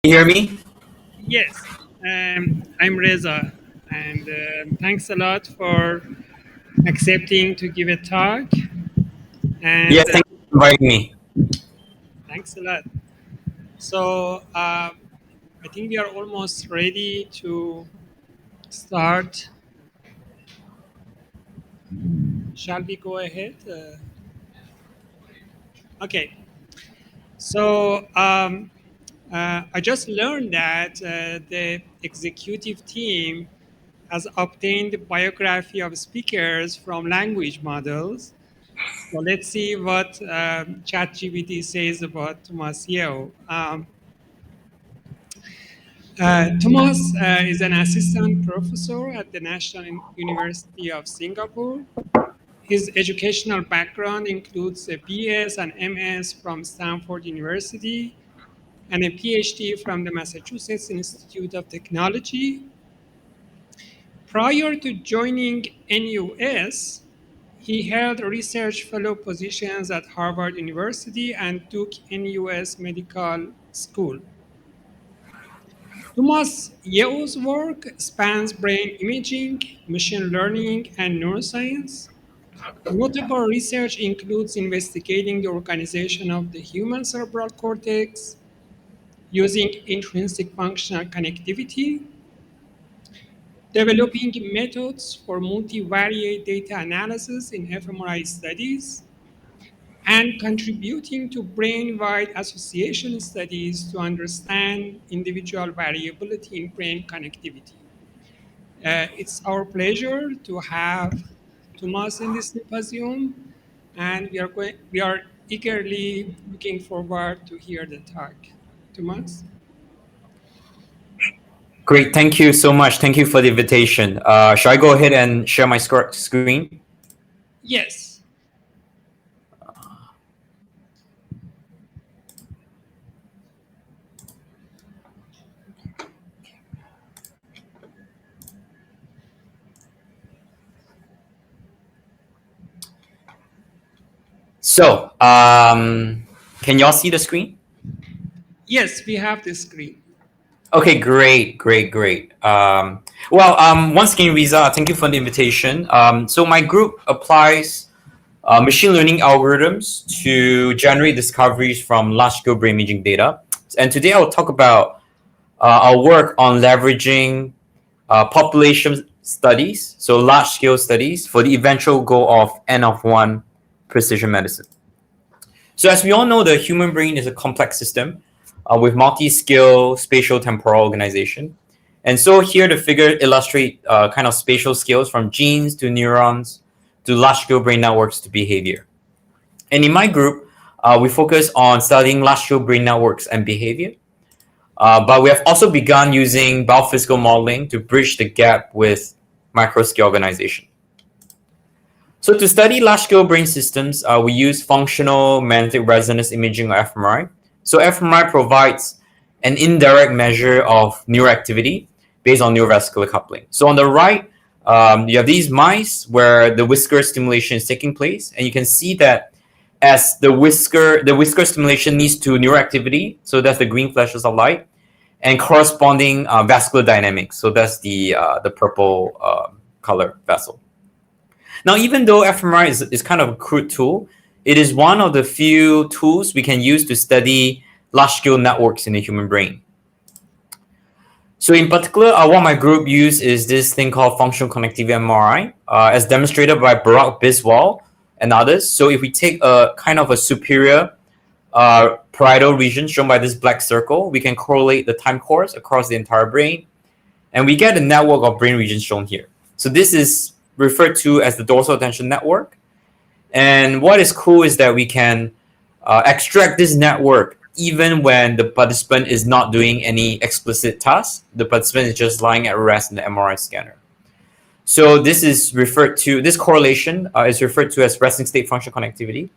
You hear me? Yes, I'm Reza, and thanks a lot for accepting to give a talk. Yes, And thank you for inviting me. thanks a lot. So I think we are almost ready to start. Shall we go ahead? Okay. So I just learned that the executive team has obtained the biography of speakers from language models. So let's see what ChatGPT says about Thomas Yeo. Thomas is an assistant professor at the National University of Singapore. His educational background includes a BS and MS from Stanford University and a PhD from the Massachusetts Institute of Technology. Prior to joining NUS, he held research fellow positions at Harvard University and Duke NUS Medical School. Thomas Yeo's work spans brain imaging, machine learning, and neuroscience. Notable research includes investigating the organization of the human cerebral cortex using intrinsic functional connectivity, developing methods for multivariate data analysis in fMRI studies, and contributing to brain-wide association studies to understand individual variability in brain connectivity. It's our pleasure to have Thomas in this symposium, and we are eagerly looking forward to hear the talk. Thomas? Great, thank you so much. Thank you for the invitation. Shall I go ahead and share my screen? Yes. So, can y'all see the screen? Yes, we have the screen. Okay, great. Once again, Riza, thank you for the invitation. So my group applies machine learning algorithms to generate discoveries from large-scale brain imaging data. And today I'll talk about our work on leveraging population studies, so large-scale studies, for the eventual goal of N of one precision medicine. So as we all know, the human brain is a complex system with multi-scale spatial temporal organization. And so here the figure illustrate kind of spatial scales from genes to neurons to large-scale brain networks to behavior. And in my group, we focus on studying large-scale brain networks and behavior. But we have also begun using biophysical modeling to bridge the gap with microscale organization. So to study large-scale brain systems, we use functional magnetic resonance imaging or fMRI. So fMRI provides an indirect measure of neuroactivity based on neurovascular coupling. So on the right, you have these mice where the whisker stimulation is taking place, and you can see that as the whisker stimulation leads to neuroactivity, so that's the green flashes of light, and corresponding vascular dynamics. So that's the purple color vessel. Now, even though fMRI is kind of a crude tool, it is one of the few tools we can use to study large-scale networks in the human brain. So in particular, what my group used is this thing called functional connectivity MRI, as demonstrated by Barak Biswal and others. So if we take a kind of a superior parietal region shown by this black circle, we can correlate the time course across the entire brain, and we get a network of brain regions shown here. So this is referred to as the dorsal attention network. And what is cool is that we can extract this network even when the participant is not doing any explicit task. The participant is just lying at rest in the MRI scanner. So this correlation is referred to as resting state function connectivity.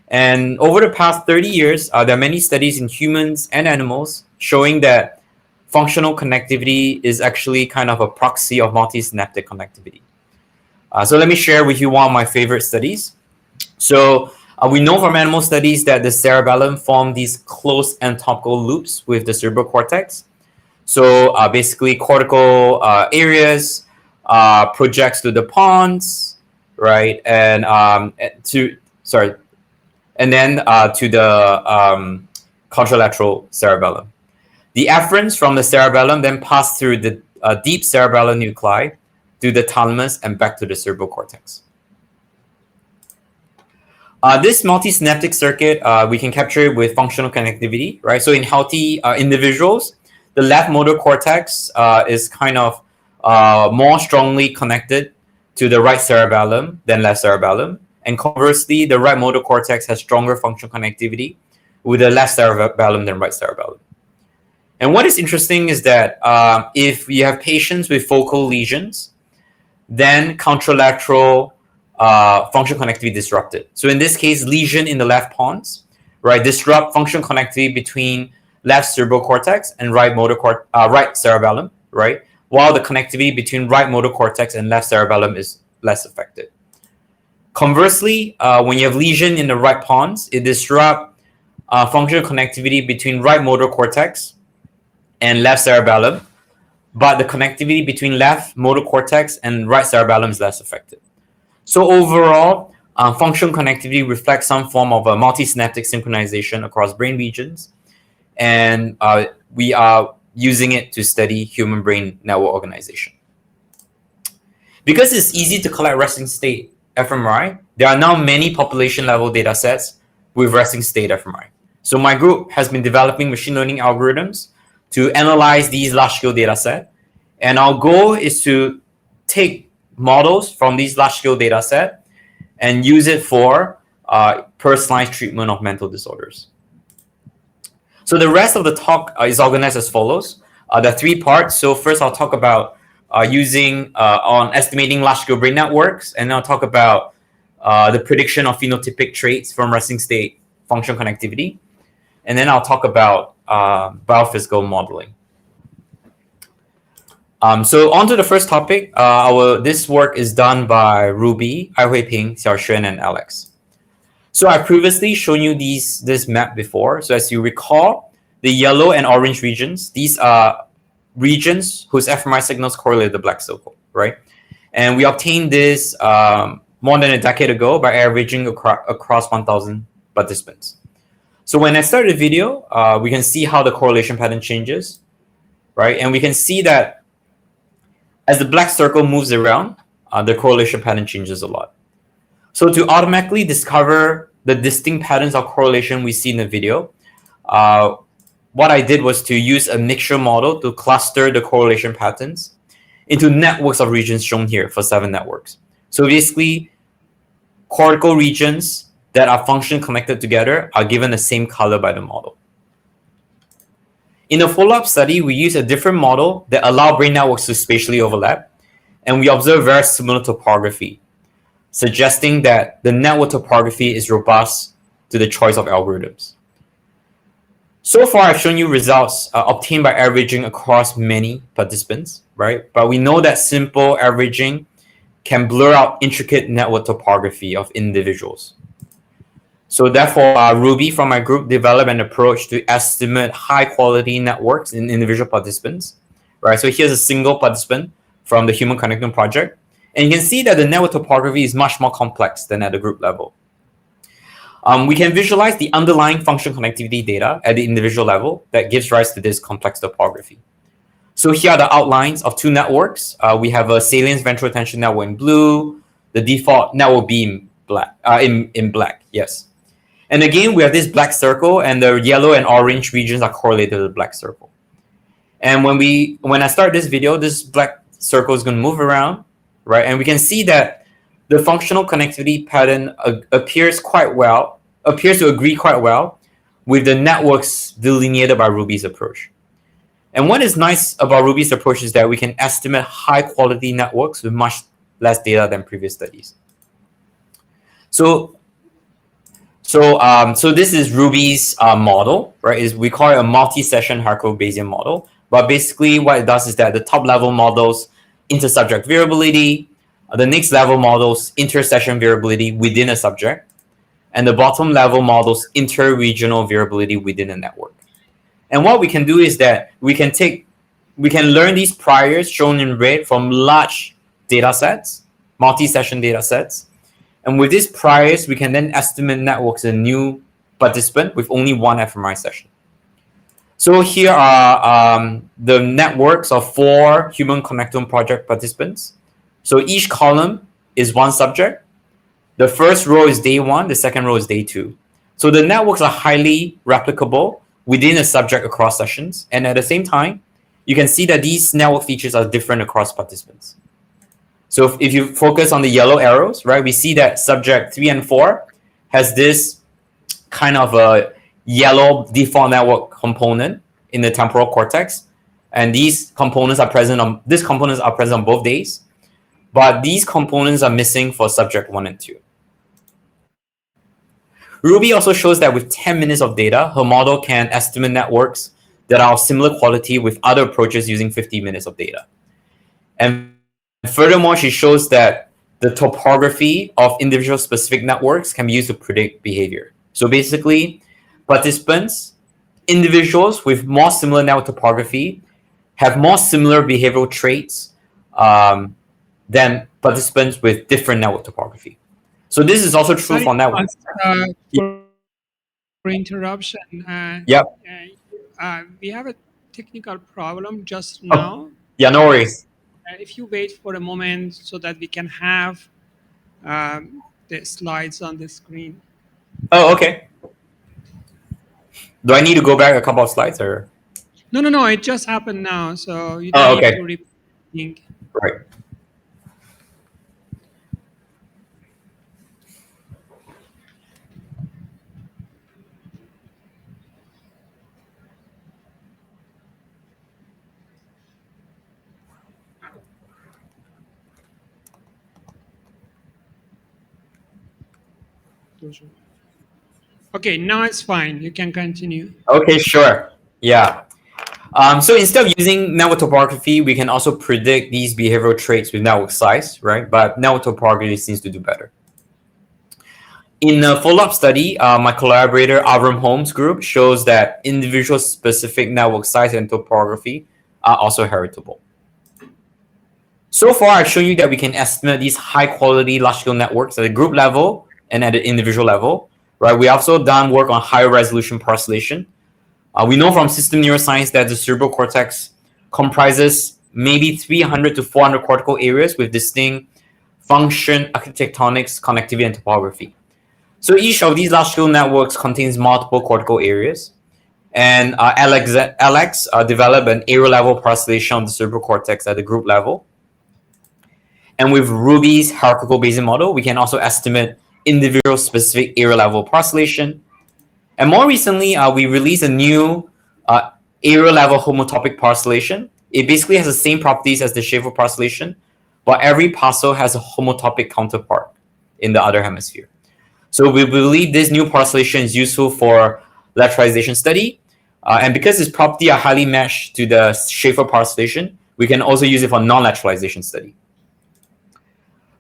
And over the past 30 years, there are many studies in humans and animals showing that functional connectivity is actually kind of a proxy of multisynaptic connectivity. So let me share with you one of my favorite studies. So We know from animal studies that the cerebellum form these close anatomical loops with the cerebral cortex. So basically, cortical areas projects to the pons, right, and then to the contralateral cerebellum. The efferents from the cerebellum then pass through the deep cerebellar nuclei to the thalamus and back to the cerebral cortex. This multisynaptic circuit, we can capture it with functional connectivity, right? So in healthy individuals, the left motor cortex is kind of more strongly connected to the right cerebellum than left cerebellum. And conversely, the right motor cortex has stronger functional connectivity with the left cerebellum than right cerebellum. And what is interesting is that if you have patients with focal lesions, then contralateral functional connectivity disrupted. So in this case, lesion in the left pons, right, disrupt functional connectivity between left cerebral cortex and right cerebellum, right, while the connectivity between right motor cortex and left cerebellum is less affected. Conversely, when you have lesion in the right pons, it disrupts functional connectivity between right motor cortex and left cerebellum, but the connectivity between left motor cortex and right cerebellum is less affected. So overall, functional connectivity reflects some form of a multisynaptic synchronization across brain regions, and we are using it to study human brain network organization. Because it's easy to collect resting state fMRI, there are now many population level data sets with resting state fMRI. So my group has been developing machine learning algorithms to analyze these large-scale data set. And our goal is to take models from these large-scale data set and use it for personalized treatment of mental disorders. So the rest of the talk is organized as follows. There are 3 parts. So first I'll talk about using on estimating large-scale brain networks, and then I'll talk about the prediction of phenotypic traits from resting state functional connectivity. And then I'll talk about biophysical modeling. So on to the first topic. This work is done by Ruby, Ai Huiping, Xiaoxuan, and Alex. So I previously shown you this map before. So as you recall, the yellow and orange regions, these are regions whose fMRI signals correlate with the black circle, right? And we obtained this more than a decade ago by averaging across 1,000 participants. So when I start the video, we can see how the correlation pattern changes, right? And we can see that as the black circle moves around, the correlation pattern changes a lot. So to automatically discover the distinct patterns of correlation we see in the video, what I did was to use a mixture model to cluster the correlation patterns into networks of regions shown here for 7 networks. So basically, cortical regions that are functionally connected together are given the same color by the model. In a follow-up study, we use a different model that allows brain networks to spatially overlap, and we observe very similar topography, suggesting that the network topography is robust to the choice of algorithms. So far, I've shown you results obtained by averaging across many participants, right? But we know that simple averaging can blur out intricate network topography of individuals. So therefore, Ruby from my group developed an approach to estimate high-quality networks in individual participants, right? So here's a single participant from the Human Connectome Project. And you can see that the network topography is much more complex than at the group level. We can visualize the underlying functional connectivity data at the individual level that gives rise to this complex topography. So here are the outlines of 2 networks. We have a salience ventral attention network in blue, the default network B in black, in black, yes. And again, we have this black circle, and the yellow and orange regions are correlated to the black circle. And when I start this video, this black circle is going to move around, right? And we can see that the functional connectivity pattern appears to agree quite well with the networks delineated by Ruby's approach. And what is nice about Ruby's approach is that we can estimate high-quality networks with much less data than previous studies. So this is Ruby's model, right? We call it a multi-session hierarchical Bayesian model. But basically what it does is that the top level models inter-subject variability, the next level models inter-session variability within a subject. and the bottom level models inter-regional variability within a network. And what we can do is that we can learn these priors shown in red from large data sets, multi-session data sets. And with these priors, we can then estimate networks in a new participant with only one fMRI session. So here are the networks of 4 Human Connectome Project participants. So each column is one subject. The first row is day 1, the second row is day 2. So the networks are highly replicable within a subject across sessions. And at the same time, you can see that these network features are different across participants. So if you focus on the yellow arrows, right, we see that subject 3 and 4 has this kind of a yellow default network component in the temporal cortex, and these components are present on both days, but these components are missing for subject 1 and 2. Ruby also shows that with 10 minutes of data, her model can estimate networks that are of similar quality with other approaches using 50 minutes of data. And furthermore, she shows that the topography of individual specific networks can be used to predict behavior. So basically, participants, individuals with more similar network topography have more similar behavioral traits than participants with different network topography. So this is also true for networks. For interruption. Yep. We have a technical problem just now. Yeah, no worries. If you wait for a moment so that we can have the slides on the screen. Oh, okay. Do I need to go back a couple of slides or? No. It just happened now, so you don't need to repeat. Right. Okay, now it's fine. You can continue. Okay, sure. Yeah. So instead of using network topography, we can also predict these behavioral traits with network size, right? But network topography seems to do better. In a follow-up study, my collaborator Avram Holmes' group shows that individual specific network size and topography are also heritable. So far, I've shown you that we can estimate these high-quality large-scale networks at the group level and at the individual level, right? We also done work on higher resolution parcellation. We know from system neuroscience that the cerebral cortex comprises maybe 300 to 400 cortical areas with distinct function, architectonics, connectivity, and topography. So each of these large-scale networks contains multiple cortical areas. And Alex developed an area-level parcellation of the cerebral cortex at the group level. And with Ruby's hierarchical Bayesian model, we can also estimate individual specific area-level parcellation. And more recently, we released a new area-level homotopic parcellation. It basically has the same properties as the Schaefer parcellation, but every parcel has a homotopic counterpart in the other hemisphere. So we believe this new parcellation is useful for lateralization study. And because its properties are highly matched to the Schaefer parcellation, we can also use it for non-lateralization study.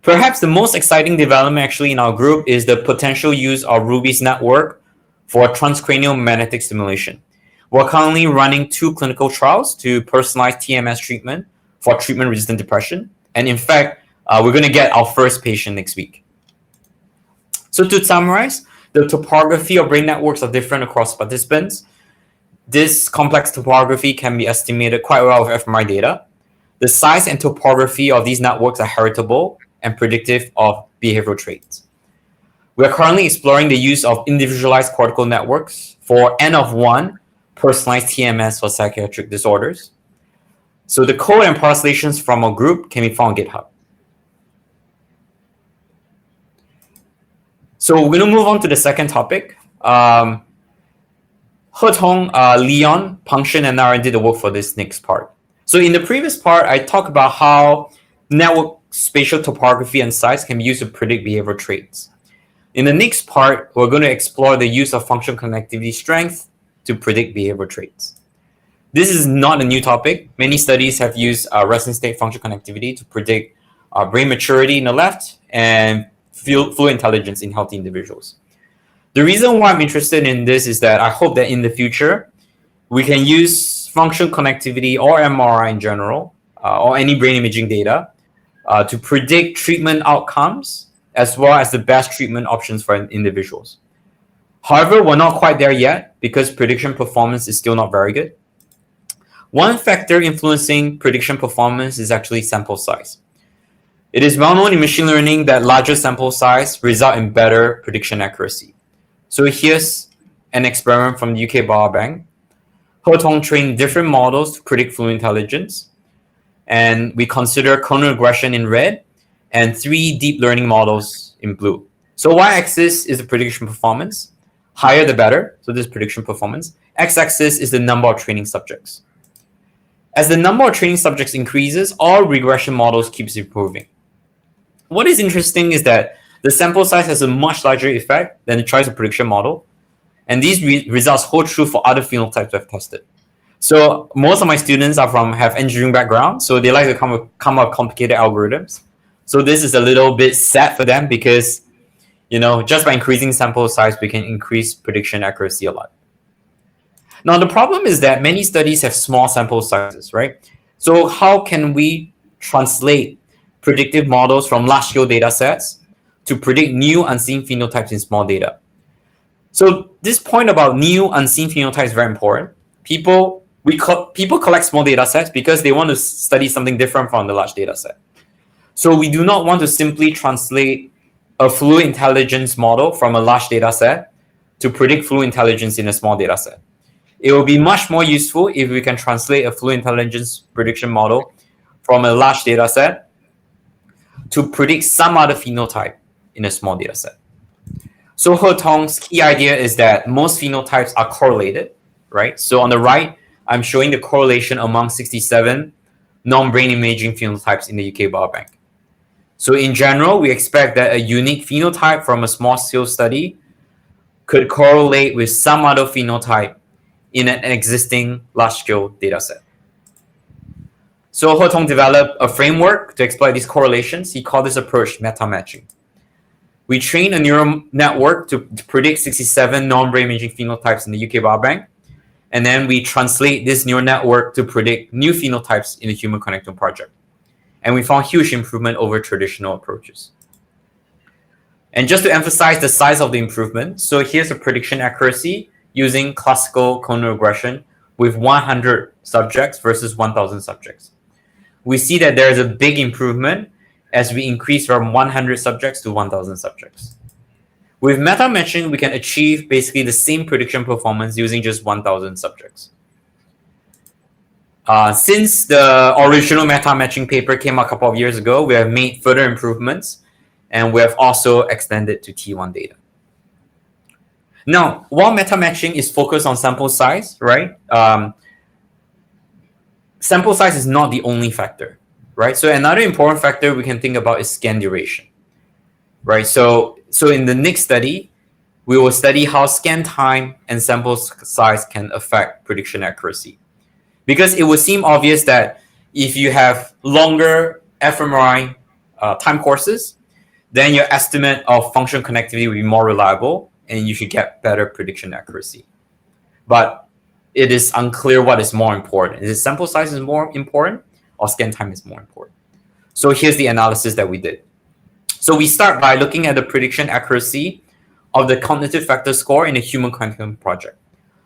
Perhaps the most exciting development actually in our group is the potential use of Ruby's network for transcranial magnetic stimulation. We're currently running 2 clinical trials to personalize TMS treatment for treatment-resistant depression. And in fact, we're going to get our first patient next week. So to summarize, the topography of brain networks are different across participants. This complex topography can be estimated quite well with fMRI data. The size and topography of these networks are heritable and predictive of behavioral traits. We are currently exploring the use of individualized cortical networks for N of 1 personalized TMS for psychiatric disorders. So the code and parcellations from our group can be found on GitHub. So we're going to move on to the second topic. Hetong, Leon, Pengsheng, and I did the work for this next part. So in the previous part, I talked about how network spatial topography and size can be used to predict behavioral traits. In the next part, we're going to explore the use of functional connectivity strength to predict behavioral traits. This is not a new topic. Many studies have used resting state functional connectivity to predict brain maturity in the left and fluid intelligence in healthy individuals. The reason why I'm interested in this is that I hope that in the future, we can use functional connectivity or MRI in general, or any brain imaging data, to predict treatment outcomes as well as the best treatment options for individuals. However, we're not quite there yet because prediction performance is still not very good. One factor influencing prediction performance is actually sample size. It is well known in machine learning that larger sample size result in better prediction accuracy. So here's an experiment from the UK Biobank. He Tong trained different models to predict fluid intelligence, and we consider causal regression in red and 3 deep learning models in blue. So y-axis is the prediction performance, higher the better, so this is prediction performance. X-axis is the number of training subjects. As the number of training subjects increases, all regression models keeps improving. What is interesting is that the sample size has a much larger effect than the choice of prediction model, and these results hold true for other phenotypes I've tested. So most of my students have engineering background, so they like to come up with complicated algorithms. So this is a little bit sad for them because, just by increasing sample size, we can increase prediction accuracy a lot. Now, the problem is that many studies have small sample sizes, right? So how can we translate predictive models from large-scale data sets to predict new unseen phenotypes in small data? So this point about new unseen phenotypes is very important. People collect small data sets because they want to study something different from the large data set. So we do not want to simply translate a fluid intelligence model from a large data set to predict fluid intelligence in a small data set. It will be much more useful if we can translate a fluid intelligence prediction model from a large data set to predict some other phenotype in a small data set. So He Tong's key idea is that most phenotypes are correlated, right? So on the right, I'm showing the correlation among 67 non-brain imaging phenotypes in the UK Biobank. So in general, we expect that a unique phenotype from a small-scale study could correlate with some other phenotype in an existing large-scale data set. So He Tong developed a framework to exploit these correlations. He called this approach meta-matching. We train a neural network to predict 67 non-brain imaging phenotypes in the UK Biobank, and then we translate this neural network to predict new phenotypes in the Human Connectome project. And we found huge improvement over traditional approaches. And just to emphasize the size of the improvement, so here's a prediction accuracy using classical causal regression with 100 subjects versus 1,000 subjects. We see that there is a big improvement as we increase from 100 subjects to 1,000 subjects. With meta-matching, we can achieve basically the same prediction performance using just 1,000 subjects. Since the original meta-matching paper came out a couple of years ago, we have made further improvements, and we have also extended to T1 data. Now, while meta-matching is focused on sample size, right? Sample size is not the only factor, right? So another important factor we can think about is scan duration, right? So in the next study, we will study how scan time and sample size can affect prediction accuracy. Because it would seem obvious that if you have longer fMRI time courses, then your estimate of functional connectivity will be more reliable and you should get better prediction accuracy. But it is unclear what is more important. Is it sample size is more important or scan time is more important? So here's the analysis that we did. So we start by looking at the prediction accuracy of the cognitive factor score in the Human Connectome project.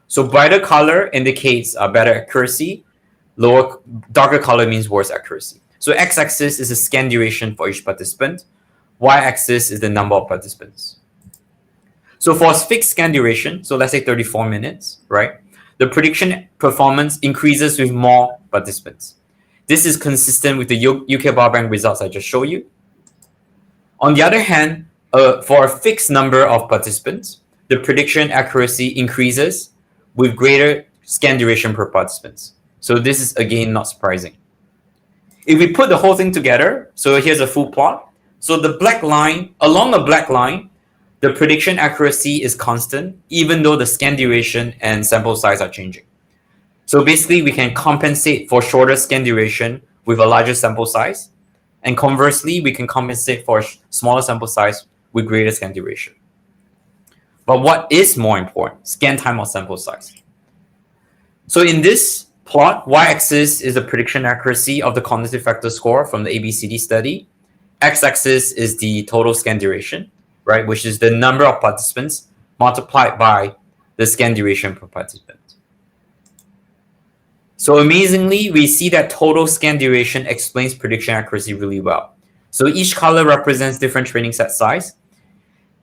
So brighter color indicates better accuracy, darker color means worse accuracy. So x-axis is the scan duration for each participant, y-axis is the number of participants. So for a fixed scan duration, so let's say 34 minutes, right? The prediction performance increases with more participants. This is consistent with the UK Biobank results I just showed you. On the other hand, for a fixed number of participants, the prediction accuracy increases with greater scan duration per participants. So this is, again, not surprising. If we put the whole thing together, so here's a full plot. So the black line, along the black line, the prediction accuracy is constant, even though the scan duration and sample size are changing. So basically, we can compensate for shorter scan duration with a larger sample size. And conversely, we can compensate for smaller sample size with greater scan duration. But what is more important, scan time or sample size? So in this plot, y-axis is the prediction accuracy of the cognitive factor score from the ABCD study. X-axis is the total scan duration, right, which is the number of participants multiplied by the scan duration per participant. So amazingly, we see that total scan duration explains prediction accuracy really well. So each color represents different training set size,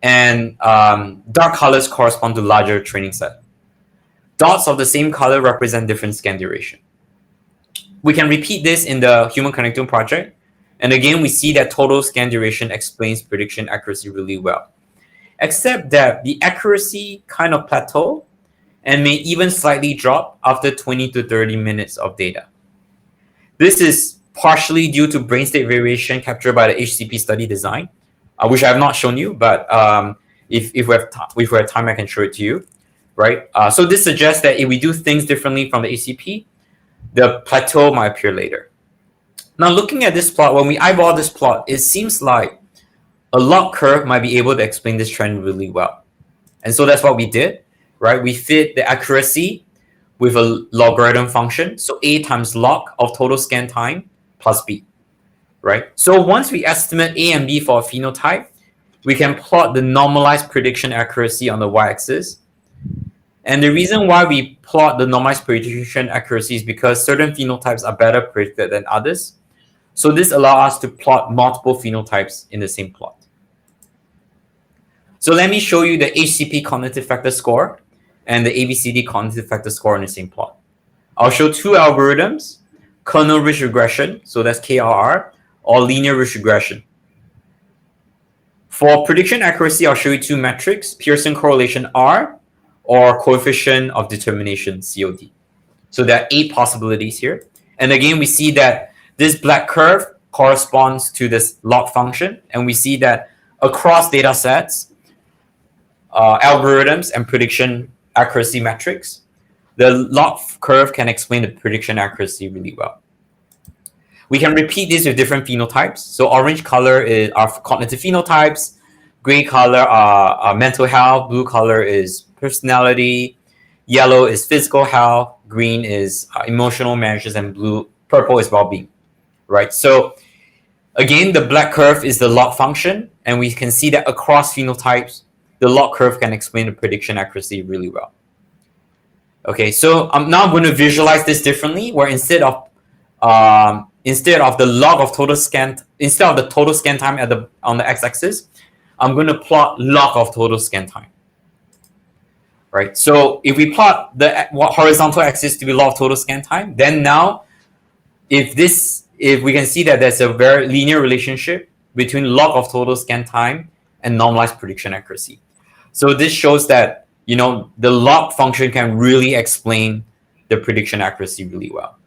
and dark colors correspond to larger training set. Dots of the same color represent different scan duration. We can repeat this in the Human Connectome project, and again, we see that total scan duration explains prediction accuracy really well, except that the accuracy kind of plateau and may even slightly drop after 20 to 30 minutes of data. This is partially due to brain state variation captured by the HCP study design, which I have not shown you, but if we have time, I can show it to you, right? So this suggests that if we do things differently from the HCP, the plateau might appear later. Now, looking at this plot, when we eyeball this plot, it seems like a log curve might be able to explain this trend really well. And so that's what we did. Right, we fit the accuracy with a logarithm function. So A times log of total scan time plus B, right? So once we estimate A and B for a phenotype, we can plot the normalized prediction accuracy on the y-axis. And the reason why we plot the normalized prediction accuracy is because certain phenotypes are better predicted than others. So this allows us to plot multiple phenotypes in the same plot. So let me show you the HCP cognitive factor score and the ABCD cognitive factor score in the same plot. I'll show two algorithms, kernel ridge regression, so that's KRR, or linear ridge regression. For prediction accuracy, I'll show you two metrics, Pearson correlation R or coefficient of determination, COD. So there are 8 possibilities here. And again, we see that this black curve corresponds to this log function, and we see that across data sets, algorithms and prediction accuracy metrics, the log curve can explain the prediction accuracy really well. We can repeat this with different phenotypes. So orange color are cognitive phenotypes, gray color are mental health, blue color is personality, yellow is physical health, green is emotional measures, and purple is well-being, right? So again, the black curve is the log function, and we can see that across phenotypes, the log curve can explain the prediction accuracy really well. Okay, so now I'm going to visualize this differently, where instead of the log of total scan, instead of the total scan time on the x-axis, I'm going to plot log of total scan time. Right. So if we plot the horizontal axis to be log of total scan time, then now, if we can see that there's a very linear relationship between log of total scan time and normalized prediction accuracy. So this shows that, you know, the log function can really explain the prediction accuracy really well.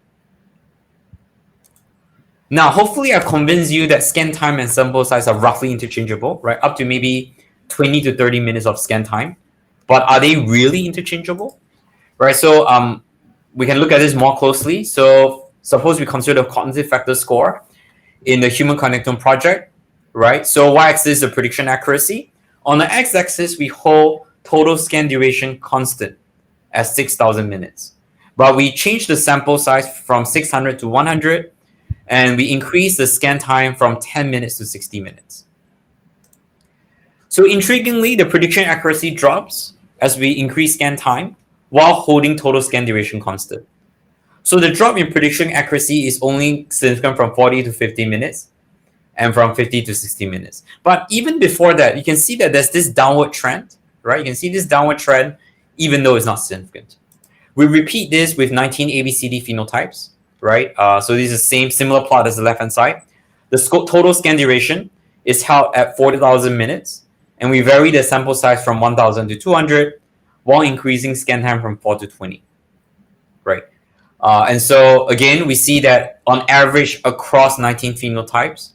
Now, hopefully I've convinced you that scan time and sample size are roughly interchangeable, right? Up to maybe 20 to 30 minutes of scan time. But are they really interchangeable? Right, so we can look at this more closely. So suppose we consider the cognitive factor score in the Human Connectome project, right? So y-axis is the prediction accuracy. On the x-axis, we hold total scan duration constant at 6,000 minutes. But we change the sample size from 600 to 100, and we increase the scan time from 10 minutes to 60 minutes. So intriguingly, the prediction accuracy drops as we increase scan time while holding total scan duration constant. So the drop in prediction accuracy is only significant from 40 to 50 minutes and from 50 to 60 minutes. But even before that, you can see that there's this downward trend, right? You can see this downward trend even though it's not significant. We repeat this with 19 ABCD phenotypes, right? So this is the same similar plot as the left-hand side. The total scan duration is held at 40,000 minutes, and we vary the sample size from 1,000 to 200 while increasing scan time from 4 to 20, right? And so again, we see that on average across 19 phenotypes,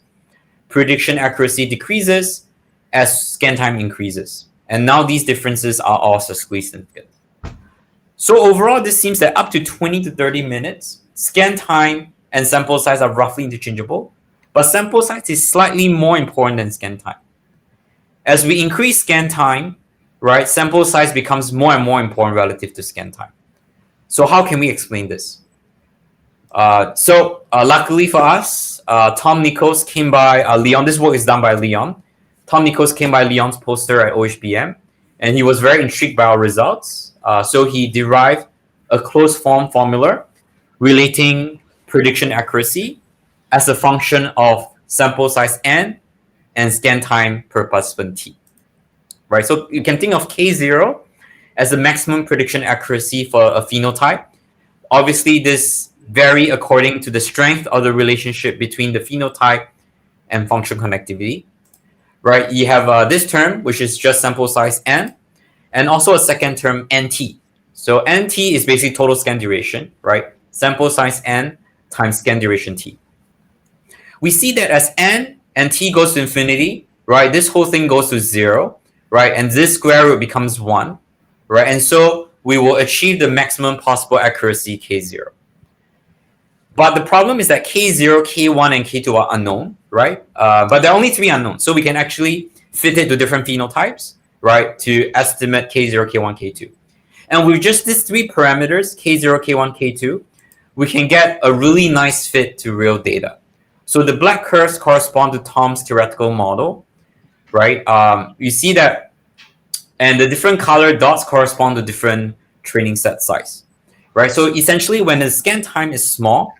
prediction accuracy decreases as scan time increases. And now these differences are all statistically significant. So overall, this seems that up to 20 to 30 minutes, scan time and sample size are roughly interchangeable, but sample size is slightly more important than scan time. As we increase scan time, right, sample size becomes more and more important relative to scan time. So how can we explain this? Luckily for us, Tom Nichols came by Leon. This work is done by Leon. Tom Nichols came by Leon's poster at OHBM, and he was very intrigued by our results. So he derived a closed form formula relating prediction accuracy as a function of sample size n and scan time per participant t. Right, so you can think of K0 as the maximum prediction accuracy for a phenotype. Obviously, this vary according to the strength of the relationship between the phenotype and function connectivity. Right, you have this term, which is just sample size n, and also a second term nt. So nt is basically total scan duration, right? Sample size n times scan duration t. We see that as n and t goes to infinity, right, this whole thing goes to 0, right? And this square root becomes 1, right? And so we will achieve the maximum possible accuracy K0. But the problem is that K0, K1, and K2 are unknown, right? But there are only 3 unknowns. So we can actually fit it to different phenotypes, right, to estimate K0, K1, K2. And with just these 3 parameters, K0, K1, K2, we can get a really nice fit to real data. So the black curves correspond to Tom's theoretical model, right? You see that, and the different colored dots correspond to different training set size, right? So essentially, when the scan time is small,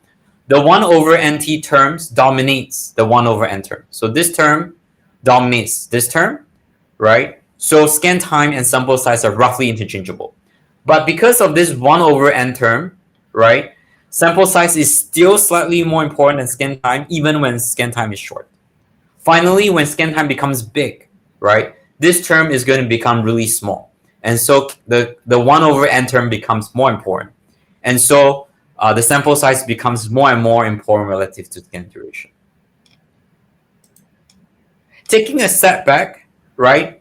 the 1 over nt terms dominates the 1 over n term. So this term dominates this term, right? So scan time and sample size are roughly interchangeable. But because of this 1 over n term, right, sample size is still slightly more important than scan time, even when scan time is short. Finally, when scan time becomes big, right, this term is going to become really small. And so the 1 over n term becomes more important. And so the sample size becomes more and more important relative to scan duration. Taking a step back, right,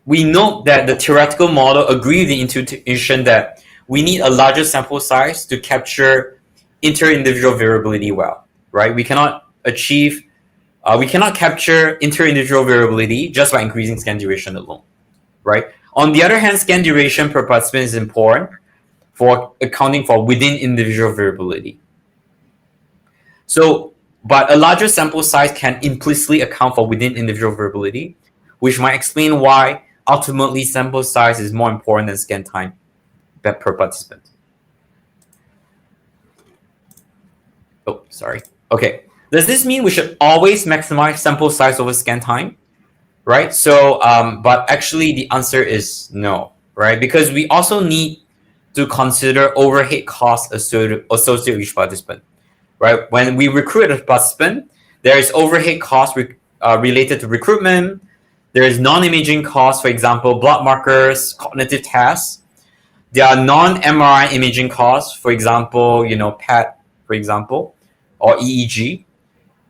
we note that the theoretical model agrees with the intuition that we need a larger sample size to capture inter-individual variability well, right? We cannot capture inter-individual variability just by increasing scan duration alone, right? On the other hand, scan duration per participant is important for accounting for within individual variability. So, but a larger sample size can implicitly account for within individual variability, which might explain why ultimately sample size is more important than scan time per participant. Oh, sorry. Okay. Does this mean we should always maximize sample size over scan time? Right? So, but actually the answer is no, right? Because we also need to consider overhead costs associated with each participant, right? When we recruit a participant, there is overhead costs related to recruitment. There is non-imaging costs, for example, blood markers, cognitive tasks. There are non-MRI imaging costs, for example, PET, for example, or EEG,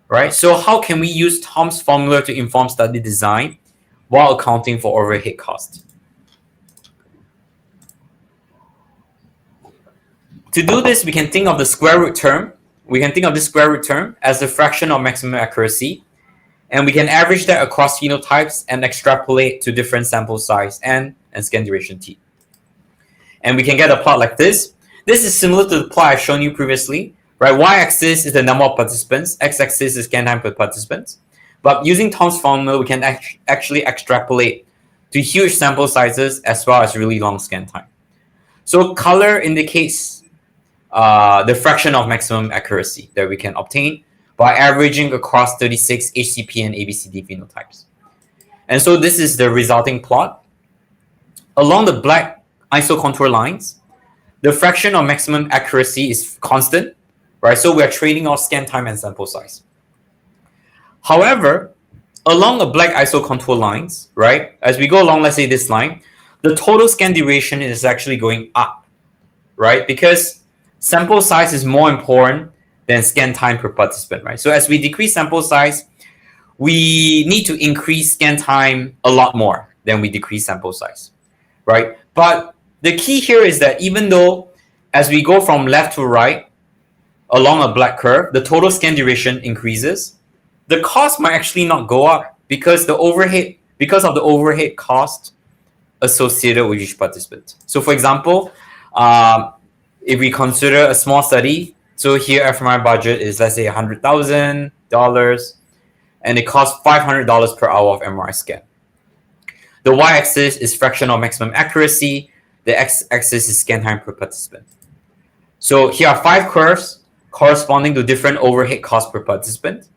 right? So how can we use Tom's formula to inform study design while accounting for overhead costs? To do this, we can think of the square root term. We can think of this square root term as the fraction of maximum accuracy, and we can average that across phenotypes and extrapolate to different sample size n and scan duration t. And we can get a plot like this. This is similar to the plot I've shown you previously, right? Y-axis is the number of participants, x-axis is scan time per participant. But using Tom's formula, we can actually extrapolate to huge sample sizes as well as really long scan time. So color indicates the fraction of maximum accuracy that we can obtain by averaging across 36 HCP and ABCD phenotypes. And so this is the resulting plot. Along the black isocontour lines, the fraction of maximum accuracy is constant, right? So we are trading off scan time and sample size. However, along the black isocontour lines, right, as we go along, let's say this line, the total scan duration is actually going up, right? Because sample size is more important than scan time per participant, right? So as we decrease sample size, we need to increase scan time a lot more than we decrease sample size, right? But the key here is that even though as we go from left to right along a black curve, the total scan duration increases, the cost might actually not go up because the overhead because of the overhead cost associated with each participant. So for example, if we consider a small study, so here FMRI budget is, let's say, $100,000, and it costs $500 per hour of MRI scan. The y-axis is fraction of maximum accuracy. The x-axis is scan time per participant. So here are 5 curves corresponding to different overhead costs per participant,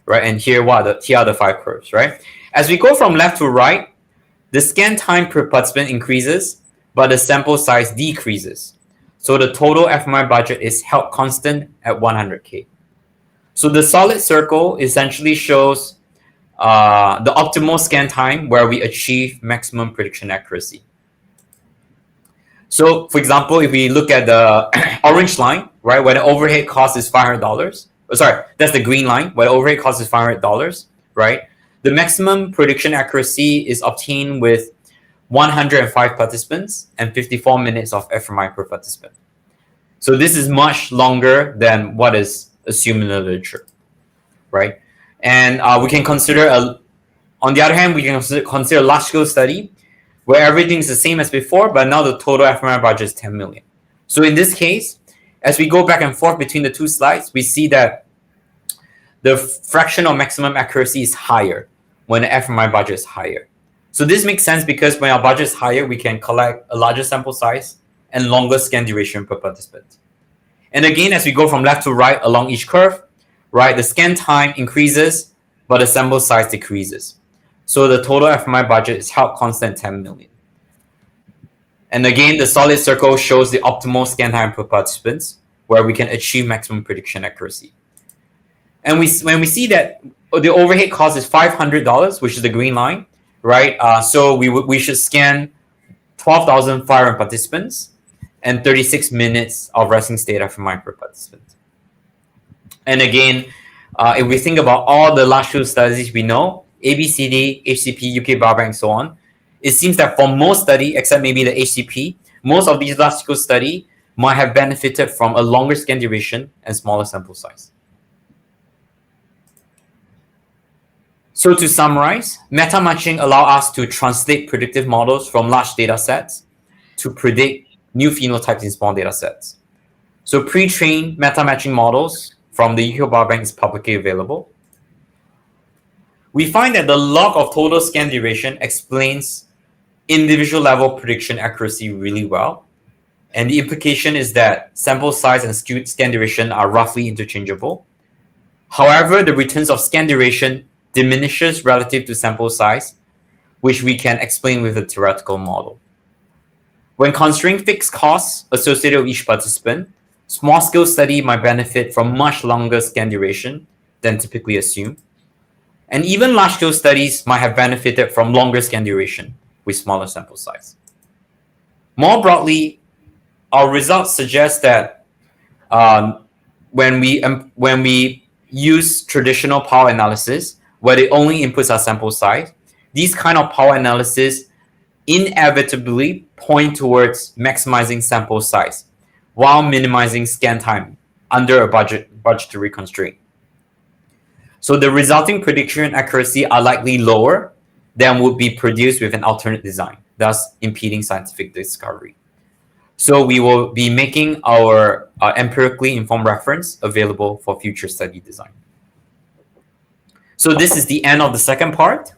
right? And here are the 5 curves, right? As we go from left to right, the scan time per participant increases, but the sample size decreases. So the total FMRI budget is held constant at 100K. So the solid circle essentially shows the optimal scan time where we achieve maximum prediction accuracy. So for example, if we look at the orange line, right, where the overhead cost is $500, sorry, that's the green line, where the overhead cost is $500, right? The maximum prediction accuracy is obtained with 105 participants and 54 minutes of FMRI per participant. So this is much longer than what is assumed in the literature, right? And we can consider, on the other hand, we can consider a large-scale study where everything is the same as before, but now the total FMRI budget is 10 million. So in this case, as we go back and forth between the two slides, we see that the fraction of maximum accuracy is higher when the FMRI budget is higher. So this makes sense because when our budget is higher, we can collect a larger sample size and longer scan duration per participant. And again, as we go from left to right along each curve, right, the scan time increases, but the sample size decreases. So the total FMRI budget is held constant 10 million. And again, the solid circle shows the optimal scan time per participants, where we can achieve maximum prediction accuracy. And when we see that the overhead cost is $500, which is the green line, right? So we should scan 12,500 participants and 36 minutes of resting state FMRI per participant. And again, if we think about all the large-scale studies we know, ABCD, HCP, UK Biobank, and so on, it seems that for most study, except maybe the HCP, most of these large-scale study might have benefited from a longer scan duration and smaller sample size. So to summarize, meta-matching allows us to translate predictive models from large data sets to predict new phenotypes in small data sets. So pre-trained meta-matching models from the UK Biobank is publicly available. We find that the log of total scan duration explains individual level prediction accuracy really well. And the implication is that sample size and scan duration are roughly interchangeable. However, the returns of scan duration diminishes relative to sample size, which we can explain with a theoretical model. When considering fixed costs associated with each participant, small-scale study might benefit from much longer scan duration than typically assumed. And even large-scale studies might have benefited from longer scan duration with smaller sample size. More broadly, our results suggest that when we use traditional power analysis, where the only inputs are sample size, these kind of power analysis inevitably point towards maximizing sample size while minimizing scan time under a budgetary constraint. So the resulting prediction accuracy are likely lower than would be produced with an alternate design, thus impeding scientific discovery. So we will be making our empirically informed reference available for future study design. So this is the end of the second part.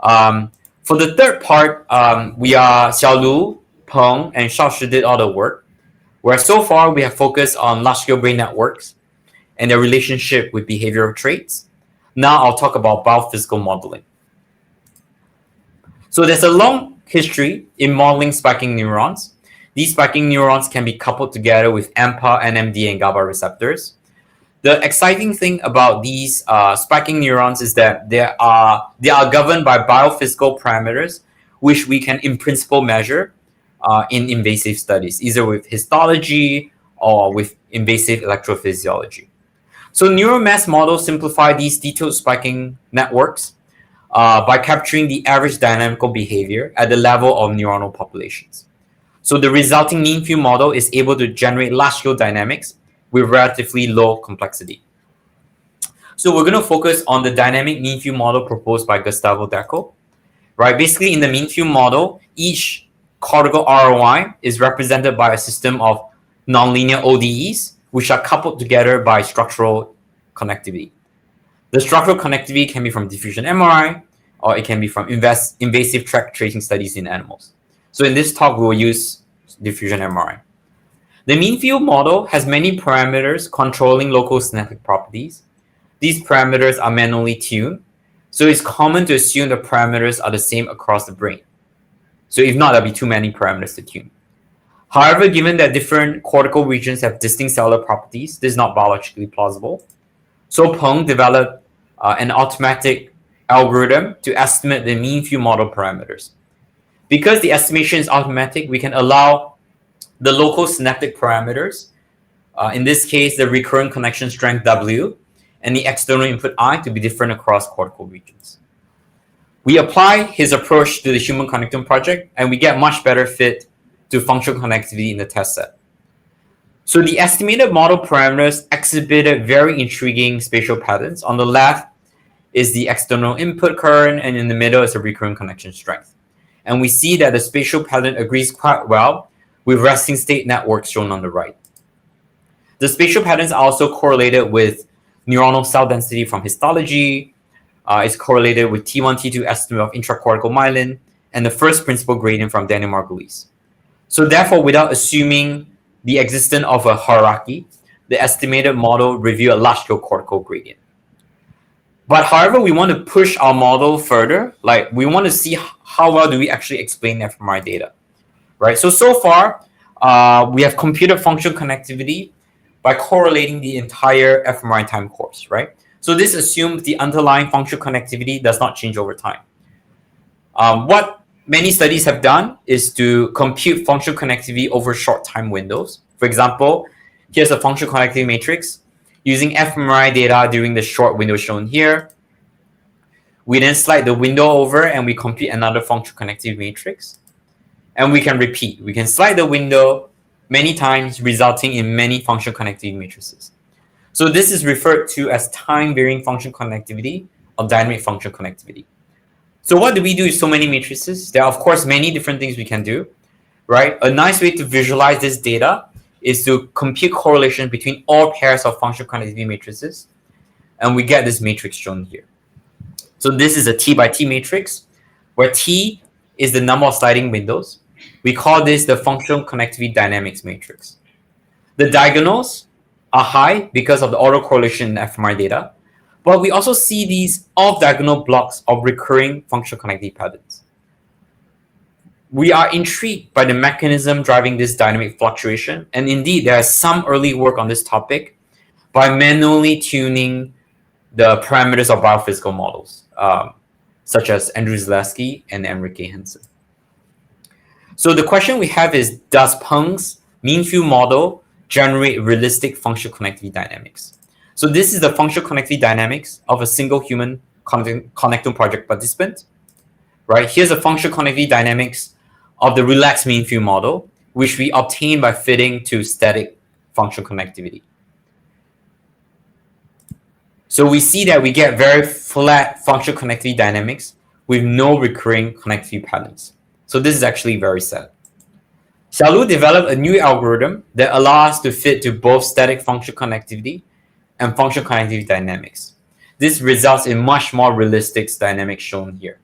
For the third part, Xiaolu, Peng, and Shaoshi did all the work, where so far we have focused on large-scale brain networks and their relationship with behavioral traits. Now I'll talk about biophysical modeling. So there's a long history in modeling spiking neurons. These spiking neurons can be coupled together with AMPA, NMDA, and GABA receptors. The exciting thing about these spiking neurons is that they are governed by biophysical parameters, which we can in principle measure in invasive studies, either with histology or with invasive electrophysiology. So neuromass models simplify these detailed spiking networks by capturing the average dynamical behavior at the level of neuronal populations. So the resulting mean field model is able to generate large-scale dynamics with relatively low complexity. So we're going to focus on the dynamic mean field model proposed by Gustavo Decco. right? Basically, in the mean field model, each cortical ROI is represented by a system of nonlinear ODEs, which are coupled together by structural connectivity. The structural connectivity can be from diffusion MRI, or it can be from invasive tract tracing studies in animals. So in this talk, we will use diffusion MRI. The mean field model has many parameters controlling local synaptic properties. These parameters are manually tuned, so it's common to assume the parameters are the same across the brain. So if not, there'll be too many parameters to tune. However, given that different cortical regions have distinct cellular properties, this is not biologically plausible. So Peng developed an automatic algorithm to estimate the mean field model parameters. Because the estimation is automatic, we can allow the local synaptic parameters, in this case, the recurrent connection strength W, and the external input I to be different across cortical regions. We apply his approach to the Human Connectome project, and we get much better fit to functional connectivity in the test set. So the estimated model parameters exhibited very intriguing spatial patterns. On the left is the external input current, and in the middle is the recurrent connection strength. And we see that the spatial pattern agrees quite well with resting state networks shown on the right. The spatial patterns are also correlated with neuronal cell density from histology. It's correlated with T1, T2 estimate of intracortical myelin, and the first principal gradient from Daniel Margulies. So therefore, without assuming the existence of a hierarchy, the estimated model reveals a large-scale cortical gradient. But however, we want to push our model further. Like, we want to see how well do we actually explain fMRI data, right? So far, we have computed functional connectivity by correlating the entire fMRI time course, right? So this assumes the underlying functional connectivity does not change over time. What many studies have done is to compute functional connectivity over short time windows. For example, here's a functional connectivity matrix using fMRI data during the short window shown here. We then slide the window over and we compute another functional connectivity matrix. And we can repeat. We can slide the window many times, resulting in many functional connectivity matrices. So this is referred to as time-varying functional connectivity or dynamic functional connectivity. So what do we do with so many matrices? There are, of course, many different things we can do, right? A nice way to visualize this data is to compute correlation between all pairs of functional connectivity matrices, and we get this matrix shown here. So this is a T by T matrix, where T is the number of sliding windows. We call this the functional connectivity dynamics matrix. The diagonals are high because of the autocorrelation in fMRI data, but we also see these off-diagonal blocks of recurring functional connectivity patterns. We are intrigued by the mechanism driving this dynamic fluctuation, and indeed there is some early work on this topic by manually tuning the parameters of biophysical models, such as Andrew Zaleski and Enrique Henson. So the question we have is, does Peng's mean field model generate realistic functional connectivity dynamics? So this is the functional connectivity dynamics of a single human connectome project participant, right? Here's a functional connectivity dynamics of the relaxed mean field model, which we obtain by fitting to static functional connectivity. So we see that we get very flat functional connectivity dynamics with no recurring connectivity patterns. So this is actually very sad. Xiaolu developed a new algorithm that allows us to fit to both static functional connectivity and functional connectivity dynamics. This results in much more realistic dynamics shown here.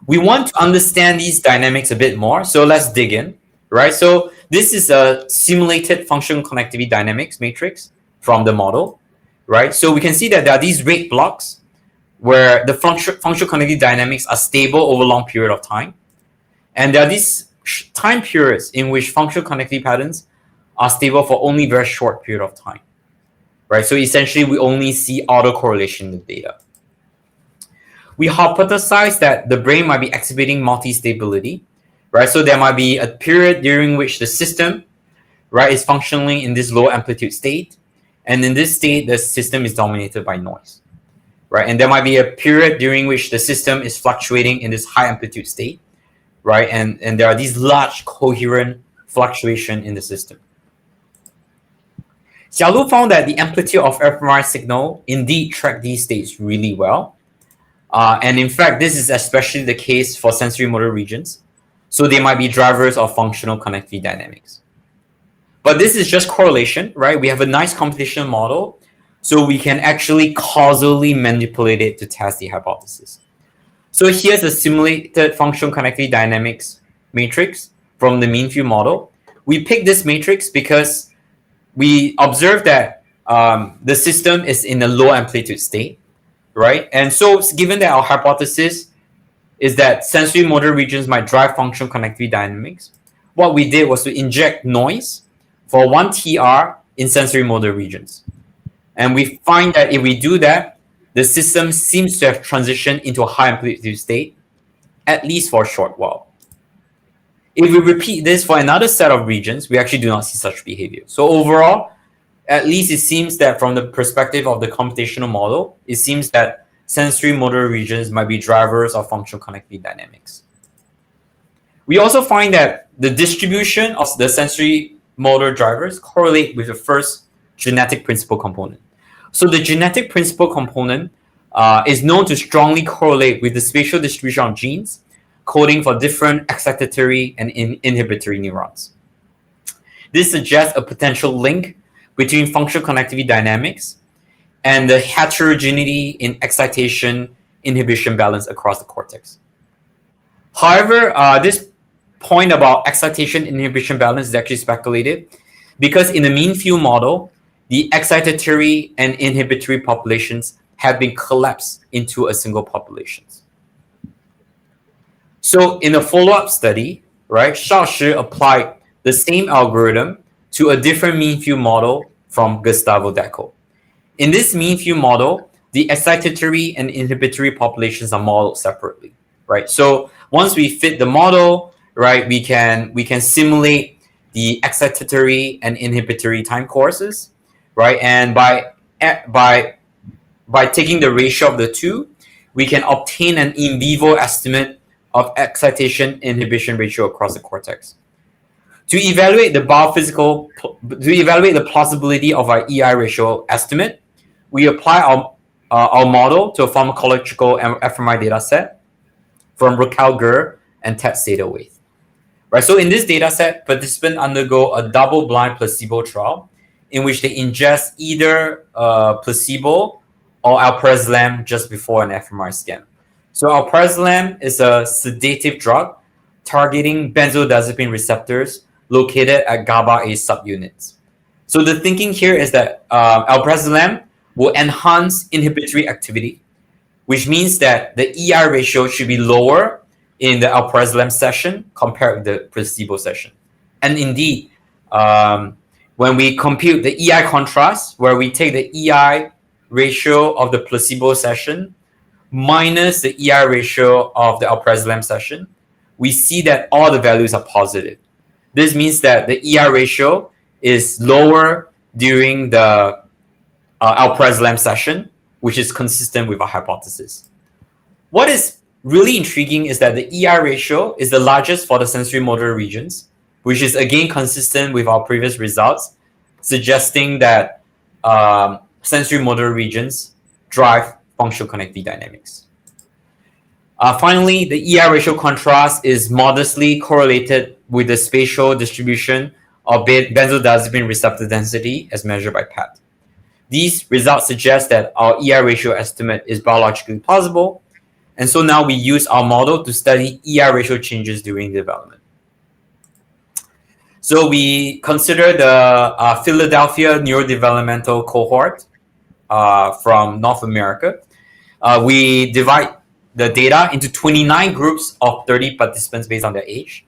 We want to understand these dynamics a bit more, so let's dig in, right? So this is a simulated functional connectivity dynamics matrix from the model, right? So we can see that there are these rate blocks where the functional connectivity dynamics are stable over a long period of time. And there are these time periods in which functional connectivity patterns are stable for only a very short period of time, right? So essentially, we only see autocorrelation in the data. We hypothesize that the brain might be exhibiting multi-stability, right? So there might be a period during which the system, right, is functioning in this low amplitude state. And in this state, the system is dominated by noise, right? And there might be a period during which the system is fluctuating in this high amplitude state, right? And there are these large coherent fluctuation in the system. Xiaolu found that the amplitude of fMRI signal indeed track these states really well. And in fact, this is especially the case for sensory motor regions. So they might be drivers of functional connectivity dynamics. But this is just correlation, right? We have a nice computational model, so we can actually causally manipulate it to test the hypothesis. So here's a simulated functional connectivity dynamics matrix from the mean field model. We picked this matrix because we observed that the system is in a low amplitude state, right? And so given that our hypothesis is that sensory motor regions might drive functional connectivity dynamics, what we did was to inject noise for 1 TR in sensory motor regions. And we find that if we do that, the system seems to have transitioned into a high amplitude state, at least for a short while. If we repeat this for another set of regions, we actually do not see such behavior. So overall, at least it seems that from the perspective of the computational model, it seems that sensory motor regions might be drivers of functional connectivity dynamics. We also find that the distribution of the sensory motor drivers correlate with the first genetic principal component. So the genetic principal component is known to strongly correlate with the spatial distribution of genes coding for different excitatory and inhibitory neurons. This suggests a potential link between functional connectivity dynamics and the heterogeneity in excitation inhibition balance across the cortex. However, this point about excitation inhibition balance is actually speculative because in the mean field model, the excitatory and inhibitory populations have been collapsed into a single population. So in a follow-up study, right, Shaoshi applied the same algorithm to a different mean field model from Gustavo Decco. In this mean field model, the excitatory and inhibitory populations are modeled separately, right? So once we fit the model, right, we can simulate the excitatory and inhibitory time courses, right? And by taking the ratio of the two, we can obtain an in vivo estimate of excitation inhibition ratio across the cortex. To evaluate the plausibility of our EI ratio estimate, we apply our model to a pharmacological fMRI data set from Raquel Gur and Ted Satterthwaite. Right, so in this data set, participants undergo a double-blind placebo trial in which they ingest either placebo or alprazolam just before an fMRI scan. So alprazolam is a sedative drug targeting benzodiazepine receptors located at GABA-A subunits. So the thinking here is that alprazolam will enhance inhibitory activity, which means that the EI ratio should be lower in the alprazolam session compared with the placebo session. And indeed, when we compute the EI contrast, where we take the EI ratio of the placebo session minus the EI ratio of the alprazolam session, we see that all the values are positive. This means that the EI ratio is lower during the alprazolam session, which is consistent with our hypothesis. What is really intriguing is that the EI ratio is the largest for the sensory motor regions, which is again consistent with our previous results, suggesting that sensory motor regions drive functional connectivity dynamics. Finally, the EI ratio contrast is modestly correlated with the spatial distribution of benzodiazepine receptor density as measured by PET. These results suggest that our EI ratio estimate is biologically plausible, and so now we use our model to study EI ratio changes during development. So we consider the Philadelphia neurodevelopmental cohort from North America. We divide the data into 29 groups of 30 participants based on their age.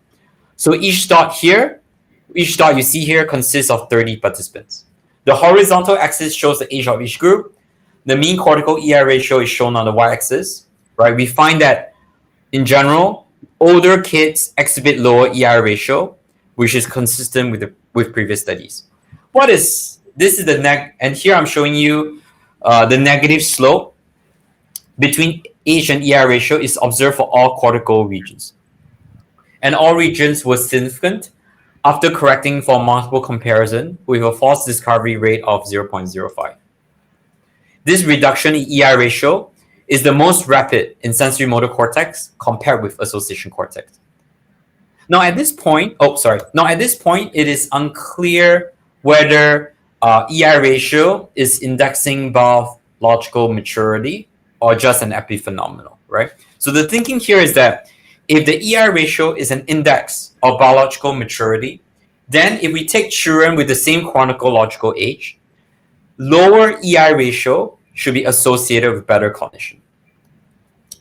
So each dot you see here consists of 30 participants. The horizontal axis shows the age of each group. The mean cortical EI ratio is shown on the y-axis, right? We find that in general, older kids exhibit lower EI ratio, which is consistent with previous studies. This is the and here I'm showing you the negative slope between age and EI ratio is observed for all cortical regions. And all regions were significant after correcting for multiple comparison with a false discovery rate of 0.05. This reduction in EI ratio is the most rapid in sensory motor cortex compared with association cortex. Now at this point, it is unclear whether EI ratio is indexing biological maturity or just an epiphenomenal, right? So the thinking here is that if the EI ratio is an index of biological maturity, then if we take children with the same chronological age, lower EI ratio should be associated with better cognition.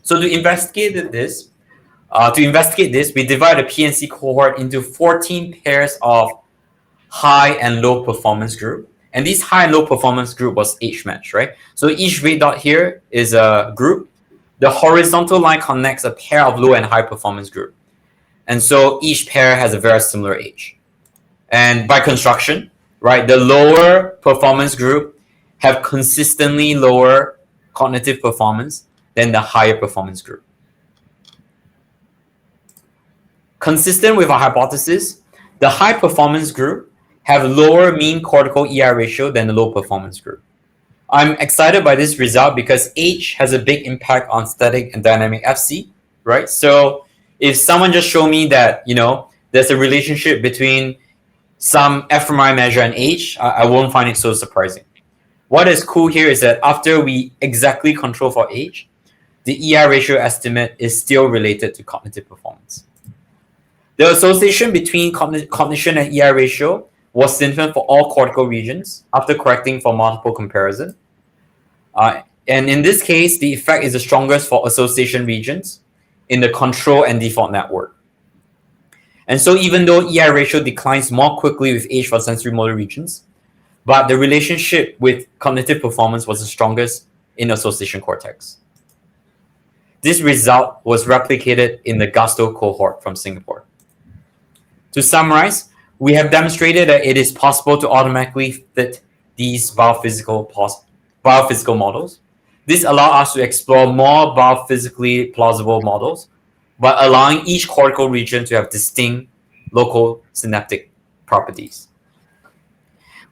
So to investigate this, we divide the PNC cohort into 14 pairs of high and low performance group. And this high and low performance group was age matched, right? So each red dot here is a group. The horizontal line connects a pair of low and high performance group. And so each pair has a very similar age. And by construction, right, the lower performance group have consistently lower cognitive performance than the higher performance group. Consistent with our hypothesis, the high performance group have lower mean cortical EI ratio than the low performance group. I'm excited by this result because age has a big impact on static and dynamic FC, right? So if someone just show me that, there's a relationship between some fMRI measure and age, I won't find it so surprising. What is cool here is that after we exactly control for age, the EI ratio estimate is still related to cognitive performance. The association between cognition and EI ratio was significant for all cortical regions after correcting for multiple comparison. And in this case, the effect is the strongest for association regions in the control and default network. And so even though EI ratio declines more quickly with age for sensory motor regions, but the relationship with cognitive performance was the strongest in association cortex. This result was replicated in the Gusto cohort from Singapore. To summarize, we have demonstrated that it is possible to automatically fit these biophysical models. This allows us to explore more biophysically plausible models, but allowing each cortical region to have distinct local synaptic properties.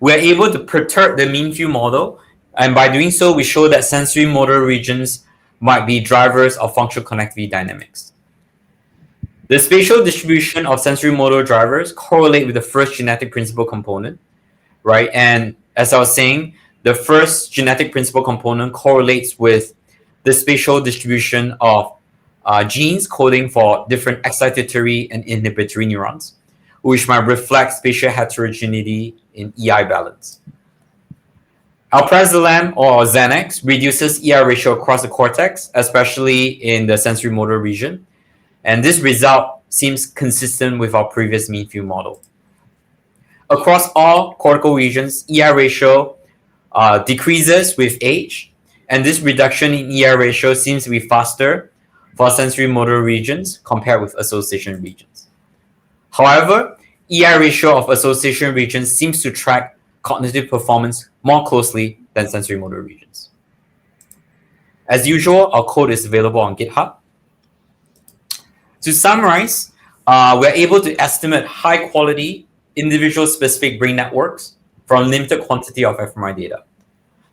We are able to perturb the mean field model, and by doing so, we show that sensory motor regions might be drivers of functional connectivity dynamics. The spatial distribution of sensory motor drivers correlate with the first genetic principal component, right? And as I was saying, the first genetic principal component correlates with the spatial distribution of genes coding for different excitatory and inhibitory neurons, which might reflect spatial heterogeneity in EI balance. Alprazolam or Xanax reduces EI ratio across the cortex, especially in the sensory motor region. And this result seems consistent with our previous mean field model. Across all cortical regions, EI ratio decreases with age, and this reduction in EI ratio seems to be faster for sensory motor regions compared with association regions. However, EI ratio of association regions seems to track cognitive performance more closely than sensory motor regions. As usual, our code is available on GitHub. To summarize, we're able to estimate high-quality, individual-specific brain networks from limited quantity of fMRI data.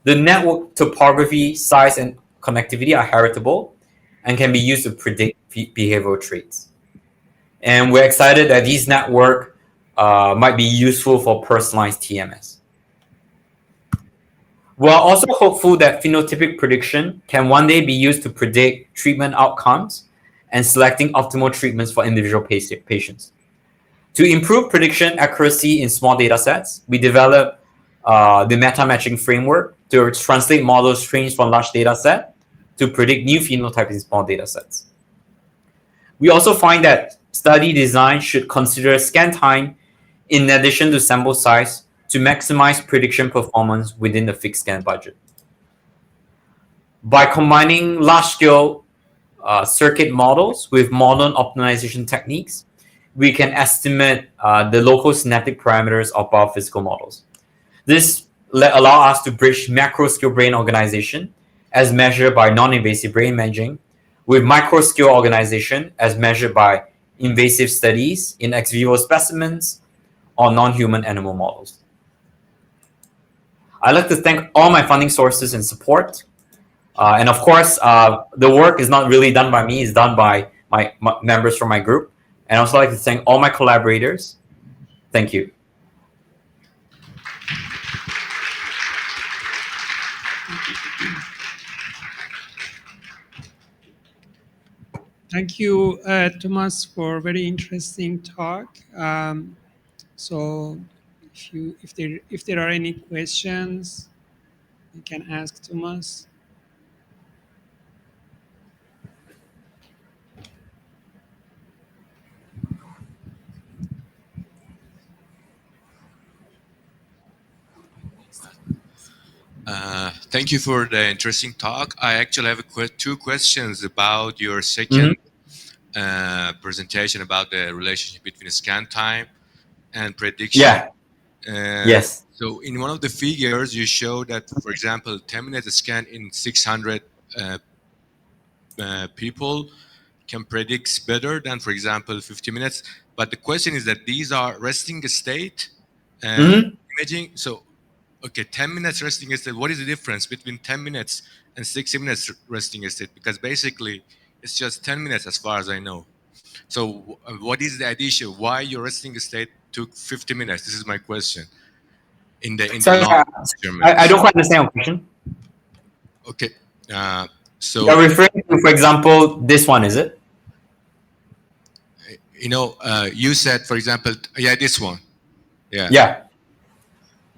The network topography, size, and connectivity are heritable and can be used to predict behavioral traits. And we're excited that these networks might be useful for personalized TMS. We're also hopeful that phenotypic prediction can one day be used to predict treatment outcomes and selecting optimal treatments for individual patients. To improve prediction accuracy in small data sets, we developed the meta-matching framework to translate models trained from large data set to predict new phenotypes in small data sets. We also find that study design should consider scan time in addition to sample size to maximize prediction performance within the fixed scan budget. By combining large-scale circuit models with modern optimization techniques, we can estimate the local synaptic parameters of biophysical models. This allows us to bridge macro-scale brain organization as measured by non-invasive brain imaging with micro-scale organization as measured by invasive studies in ex vivo specimens or non-human animal models. I'd like to thank all my funding sources and support. And of course, the work is not really done by me; it's done by my members from my group. And I also like to thank all my collaborators. Thank you. Thank you, Thomas, for a very interesting talk. So, if there are any questions, you can ask Thomas. Thank you for the interesting talk. I actually have two questions about your second presentation about the relationship between scan time and prediction. Yeah. Yes. So in one of the figures, you show that, for example, 10-minute scan in 600 people can predict better than, for example, 50 minutes. But the question is that these are resting state imaging. So, okay, 10 minutes resting state. What is the difference between 10 minutes and 60 minutes resting state? Because basically, it's just 10 minutes as far as I know. So what is the addition? Why your resting state took 50 minutes? This is my question. In the long I don't quite understand your question. Okay. So you're referring to, for example, this one, is it? You know, you said, for example, yeah, this one. Yeah. Yeah.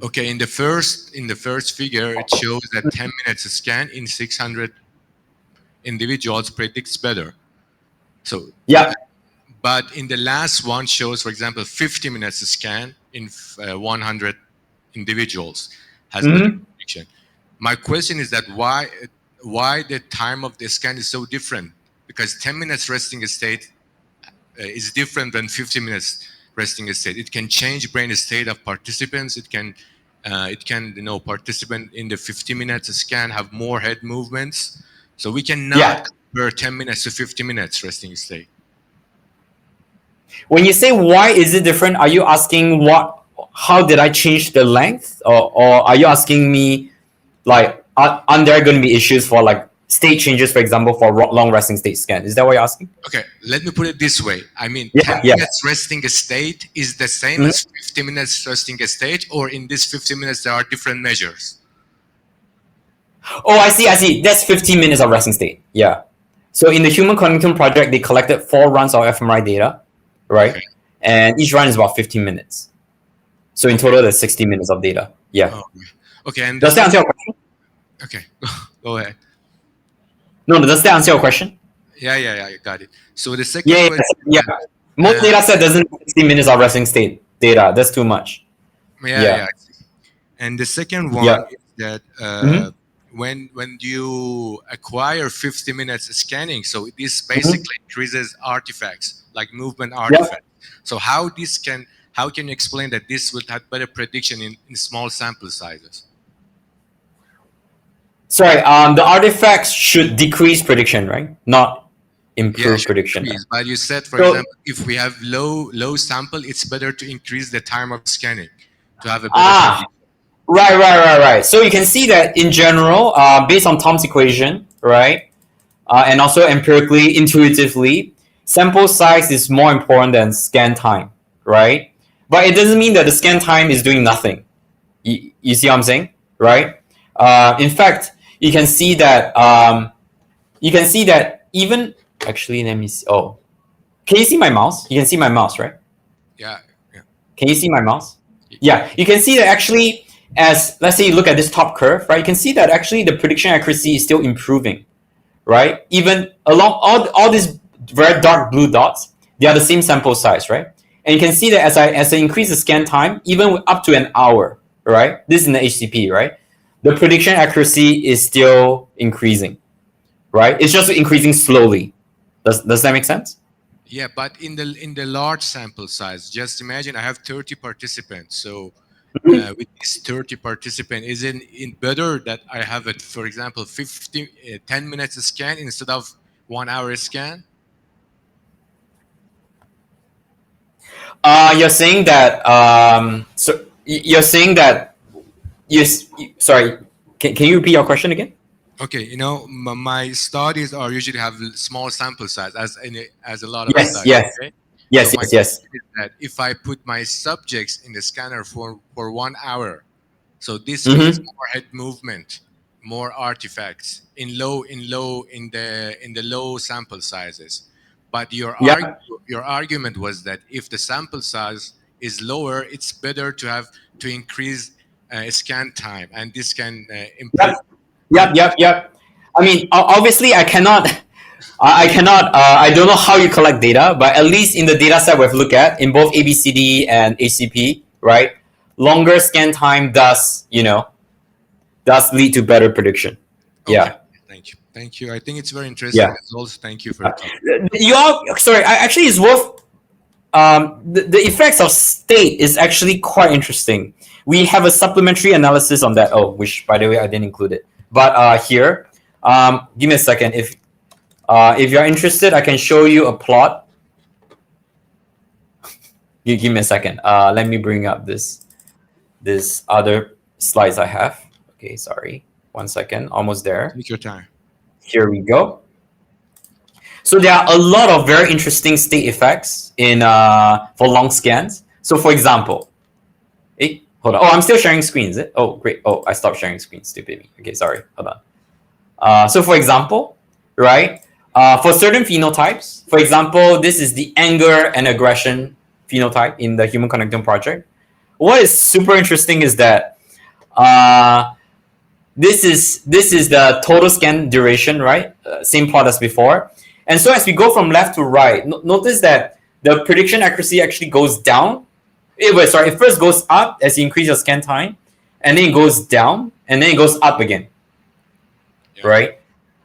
Okay. In the first figure, it shows that 10 minutes scan in 600 individuals predicts better. So yeah. But in the last one shows, for example, 50 minutes scan in 100 individuals has better prediction. My question is that why the time of the scan is so different? Because 10 minutes resting state is different than 50 minutes resting state. It can change brain state of participants. It can participant in the 50 minutes scan have more head movements. So we cannot compare 10 minutes to 50 minutes resting state. When you say why is it different, are you asking how did I change the length, or are you asking me like aren't there going to be issues for like state changes, for example, for long resting state scan? Is that what you're asking? Okay, let me put it this way. I mean, 10 minutes resting state is the same as 50 minutes resting state, or in this 50 minutes there are different measures? Oh, I see. That's 15 minutes of resting state. Yeah. So in the Human Cognition Project, they collected 4 runs of fMRI data, right? Okay. And each run is about 15 minutes. So in total, there's 60 minutes of data. Yeah. Oh, okay. And does that answer your question? Okay. Go ahead. No, does that answer your question? Yeah, I got it. So the second question, most data set doesn't have 60 minutes of resting state data. That's too much. Yeah. And the second one is that when you acquire 50 minutes scanning, so this basically increases artifacts, like movement artifacts. So how can you explain that this will have better prediction in small sample sizes? Sorry, the artifacts should decrease prediction, right? Not improve prediction. Decrease. But you said, for example, if we have low sample, it's better to increase the time of scanning to have a better prediction. Right. So you can see that in general, based on Thom's equation, right, and also empirically, intuitively, sample size is more important than scan time, right? But it doesn't mean that the scan time is doing nothing. You see what I'm saying, right? In fact, you can see that even actually, let me see. Oh, can you see my mouse? You can see my mouse, right? Yeah. Can you see my mouse? Yeah, you can see that actually. As let's say you look at this top curve, right, you can see that actually the prediction accuracy is still improving, right? Even along all these very dark blue dots, they are the same sample size, right? And you can see that as I increase the scan time, even up to an hour, right? This is in the HCP, right? The prediction accuracy is still increasing, right? It's just increasing slowly. Does that make sense? Yeah, but in the large sample size, just imagine I have 30 participants, so. With these 30 participants, is it better that I have it, for example, 10 minutes scan instead of 1 hour scan? You're saying that. So you're saying that. Yes. Sorry. Can you repeat your question again? Okay, my studies are usually have small sample size as a lot of Yes, studies. yes, Okay, so yes, my yes, yes. question is that if I put my subjects in the scanner for 1 hour, so this means Mm-hmm. more head movement, more artifacts in the low sample sizes. But Yeah, your argument was that if the sample size is lower, it's better to increase scan time, and this can improve. yep, yep, yep, yep. I mean, obviously, I cannot. I cannot. I don't know how you collect data, but at least in the data set we've looked at in both ABCD and HCP, right? Longer scan time does lead to better prediction. Okay, Yeah, thank you. I think it's very interesting yeah. results. Thank you for the talk. You all, sorry. Actually, it's worth. The effects of state is actually quite interesting. We have a supplementary analysis on that. Oh, which by the way I didn't include it. But here, give me a second. If you're interested, I can show you a plot. You give me a second. Let me bring up this other slides I have. Okay, sorry. 1 second. Almost there. Take your time. Here we go. So there are a lot of very interesting state effects in for long scans. So for example, hold on. Oh, I'm still sharing screen, is it? Oh, great. Oh, I stopped sharing screen. Stupid me. Okay, sorry. Hold on. So for example, right? For certain phenotypes, for example, this is the anger and aggression phenotype in the Human Connectome Project. What is super interesting is that this is the total scan duration, right? Same plot as before. And so as we go from left to right, notice that the prediction accuracy actually goes down. It first goes up as you increase your scan time, and then it goes down, and then it goes up again, Yeah. right?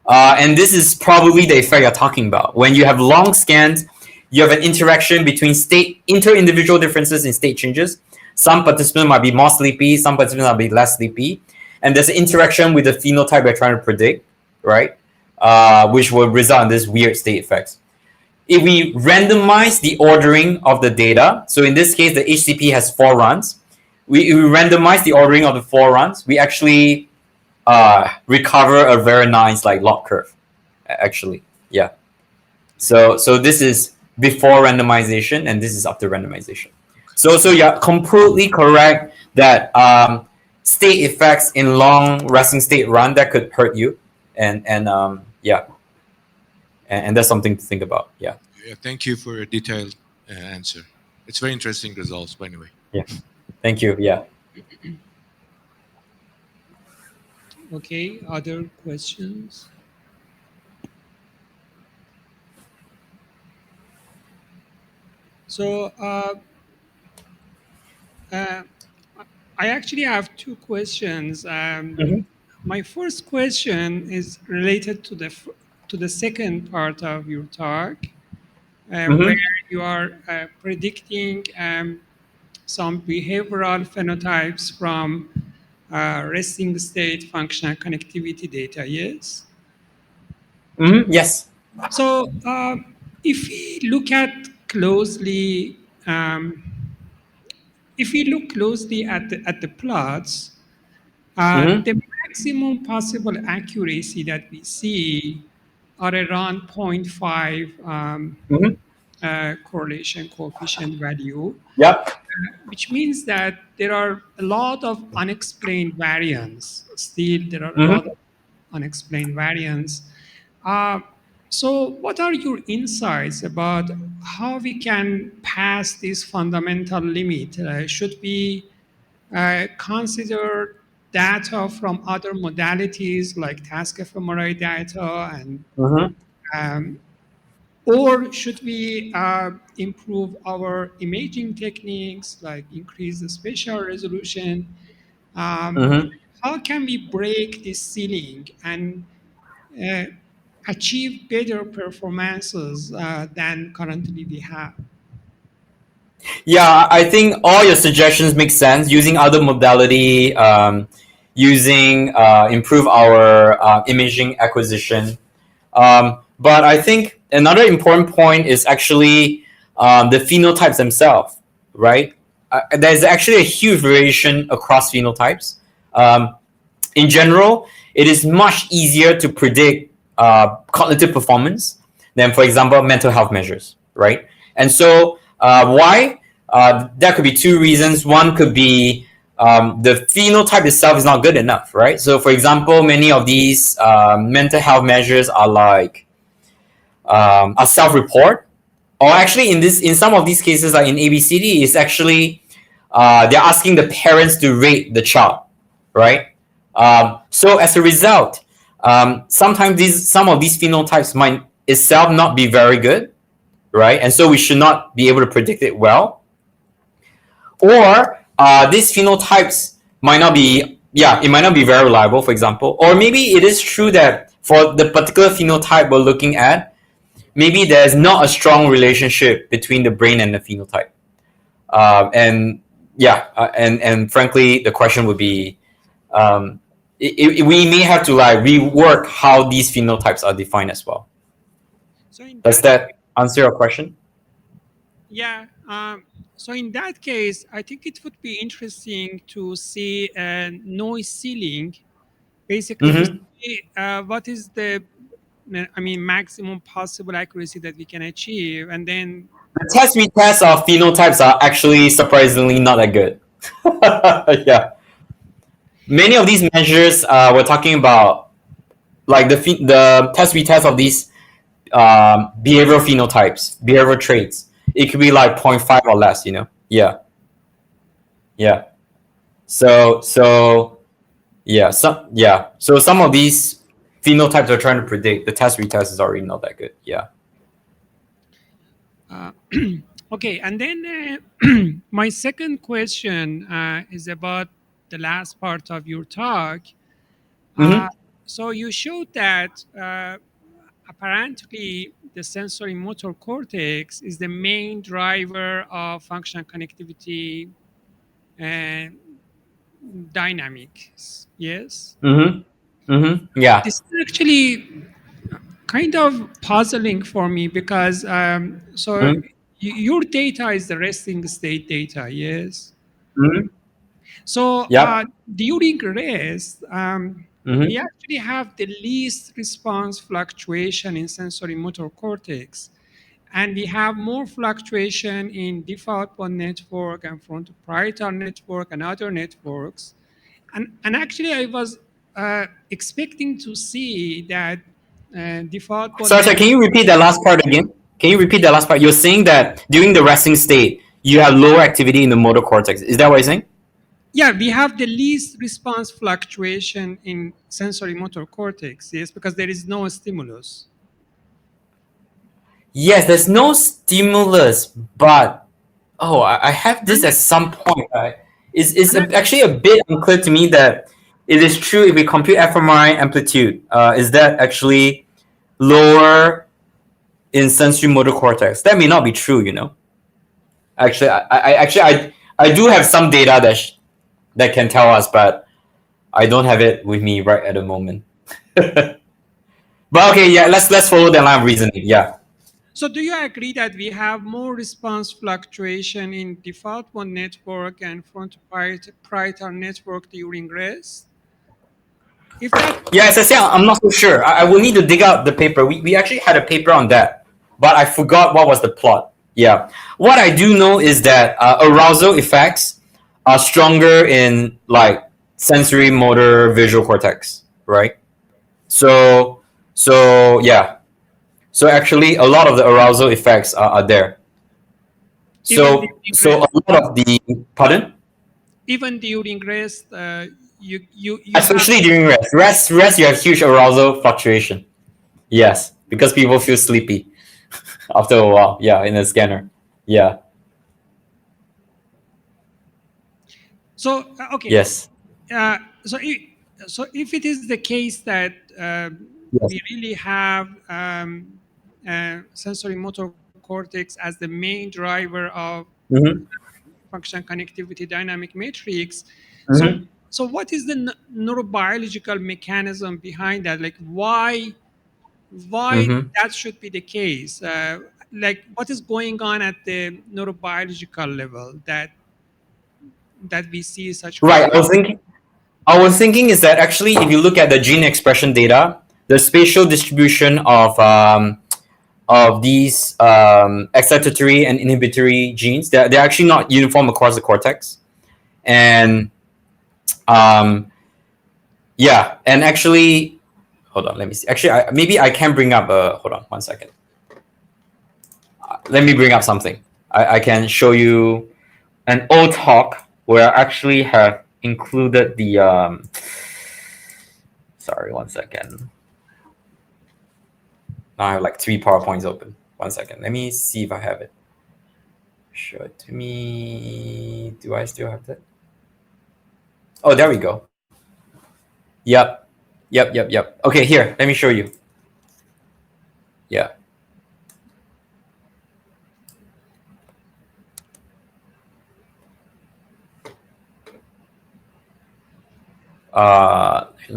And this is probably the effect you're talking about. When you have long scans, you have an interaction between inter-individual differences in state changes. Some participants might be more sleepy, some participants might be less sleepy. And there's an interaction with the phenotype we're trying to predict, right? Which will result in this weird state effects. If we randomize the ordering of the data, so in this case, the HCP has 4 runs. We randomize the ordering of the 4 runs. We actually recover a very nice log curve, actually. Yeah. So this is before randomization, and this is after randomization. So you're completely correct that state effects in long resting state run that could hurt you, and yeah, and that's something to think about. Yeah. Yeah, thank you for a detailed answer. It's very interesting results, by the way. Yeah. Thank you. Yeah. Okay, other questions? So I actually have 2 questions. My first question is related to the second part of your talk, where you are predicting some behavioral phenotypes from resting state functional connectivity data. Yes. Yes. So if we look at closely, if we look closely at the plots, the maximum possible accuracy that we see are around 0.5 correlation coefficient value, Yep. which means that there are a lot of unexplained variants. Still, there are a lot of unexplained variants. So what are your insights about how we can pass this fundamental limit? Should we consider data from other modalities like task fMRI data, and or should we improve our imaging techniques like increase the spatial resolution? How can we break this ceiling and achieve better performances than currently we have? Yeah, I think all your suggestions make sense. Using other modality, using improve our imaging acquisition. But I think another important point is actually the phenotypes themselves, right? There's actually a huge variation across phenotypes. In general, it is much easier to predict cognitive performance than, for example, mental health measures, right? And so why? That could be two reasons. One could be the phenotype itself is not good enough, right? So, for example, many of these mental health measures are like a self-report, or actually in some of these cases, like in ABCD, it's actually they're asking the parents to rate the child, right? So as a result, sometimes some of these phenotypes might itself not be very good, right? And so we should not be able to predict it well. Or these phenotypes might not be, it might not be very reliable, for example. Or maybe it is true that for the particular phenotype we're looking at, maybe there's not a strong relationship between the brain and the phenotype. And frankly, the question would be, we may have to like rework how these phenotypes are defined as well. So Does that answer your question? Yeah. So in that case, I think it would be interesting to see a noise ceiling, basically to see what is the, maximum possible accuracy that we can achieve, and then The test retests of phenotypes are actually surprisingly not that good. Yeah. Many of these measures we're talking about, like the test retest of these behavioral phenotypes, behavioral traits, it could be like 0.5 or less, you know? Yeah. Yeah. So So some of these phenotypes are trying to predict, the test retest is already not that good. Yeah. okay, and then my second question is about the last part of your talk. So you showed that apparently the sensory motor cortex is the main driver of functional connectivity and dynamics. Yes. Yeah. This is actually kind of puzzling for me because your data is the resting state data. Yes. So Yep. during rest, we actually have the least response fluctuation in sensory motor cortex. And we have more fluctuation in default mode network and frontoparietal network and other networks. And actually, I was expecting to see that default mode Sorry, can you repeat that last part again? Can you repeat that last part? You're saying that during the resting state, you have lower activity in the motor cortex. Is that what you're saying? Yeah, we have the least response fluctuation in sensory motor cortex, yes, because there is no stimulus. Yes, there's no stimulus, but I have this at some point. It's actually a bit unclear to me that it is true if we compute fMRI amplitude. Is that actually lower in sensory motor cortex? That may not be true, you know. Actually, I do have some data that can tell us, but I don't have it with me right at the moment. But okay, yeah, let's follow that line of reasoning. Yeah. So do you agree that we have more response fluctuation in default mode network and frontoparietal network during rest? If that, Yeah, as I say, I'm not so sure. I will need to dig out the paper. We actually had a paper on that, but I forgot what was the plot. Yeah. What I do know is that arousal effects are stronger in like sensory motor visual cortex, right? So yeah. So actually, a lot of the arousal effects are there. So a lot of the pardon. even during rest, you Especially during rest, you have huge arousal fluctuation. Yes, because people feel sleepy after a while. Yeah, in a scanner. Yeah. So okay. Yes. So if it is the case that we really have sensory motor cortex as the main driver of function connectivity dynamic matrix, so what is the neurobiological mechanism behind that? Like why that should be the case? Like what is going on at the neurobiological level that we see such Right. I was thinking is that actually, if you look at the gene expression data, the spatial distribution of these excitatory and inhibitory genes, they're actually not uniform across the cortex, and yeah, and actually, hold on, let me see. Actually, maybe I can bring up hold on 1 second. Let me bring up something. I can show you an old talk where I actually have included the sorry, 1 second. Now I have like 3 PowerPoints open. 1 second. Let me see if I have it. Show it to me. Do I still have that? Oh, there we go. Yep. Okay, here, let me show you. Yeah.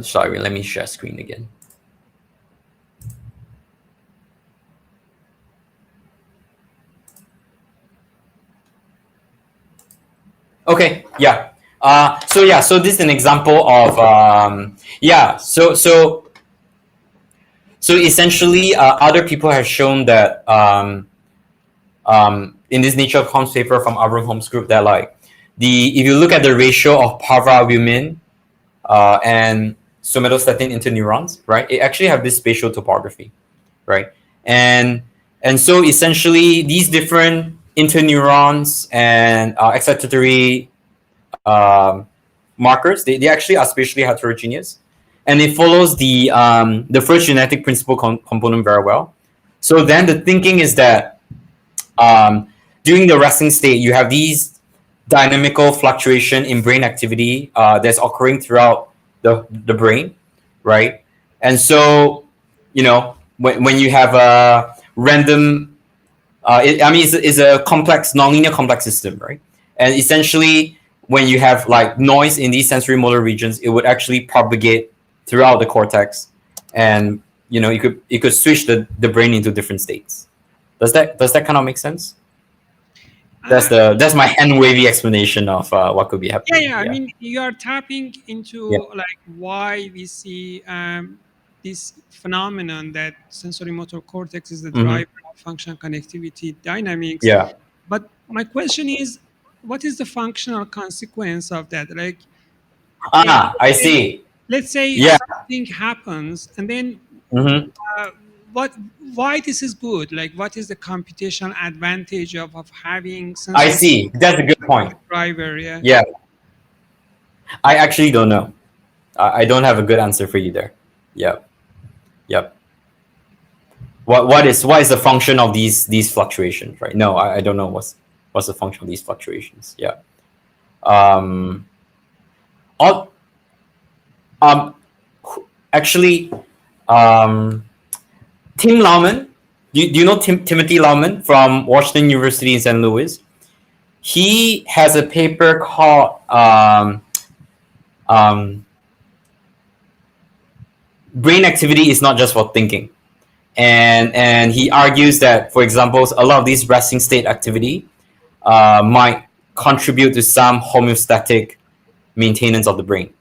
Sorry, let me share screen again. Okay, yeah. So this is an example of so essentially other people have shown that in this Nature of Comms paper from Avram Holmes group that like if you look at the ratio of parvalbumin and somatostatin interneurons, right, it actually have this spatial topography, right? And so essentially these different interneurons and excitatory markers, they actually are spatially heterogeneous, and it follows the first genetic principle component very well. So then the thinking is that during the resting state, you have these dynamical fluctuation in brain activity that's occurring throughout the brain, right? And so, you know, when you have a random, it's a complex, nonlinear complex system, right? And essentially, when you have like noise in these sensory motor regions, it would actually propagate throughout the cortex, and you know, you could switch the brain into different states. Does that kind of make sense? That's my hand wavy explanation of what could be happening. Yeah. I mean, you are tapping into like why we see this phenomenon that sensory motor cortex is the driver of functional connectivity dynamics. Yeah. But my question is, what is the functional consequence of that? Like, I see. Let's say something happens, and then why this is good? Like, what is the computational advantage of having sensory? I see. That's a good point. Driver, yeah. Yeah. I actually don't know. I don't have a good answer for you there. Yep. What is the function of these fluctuations, right? No, I don't know what's the function of these fluctuations. Yeah. Actually, Tim Lauman, do you know Timothy Lauman from Washington University in St. Louis? He has a paper called Brain Activity is Not Just for Thinking. And he argues that, for example, a lot of these resting state activity might contribute to some homeostatic maintenance of the brain.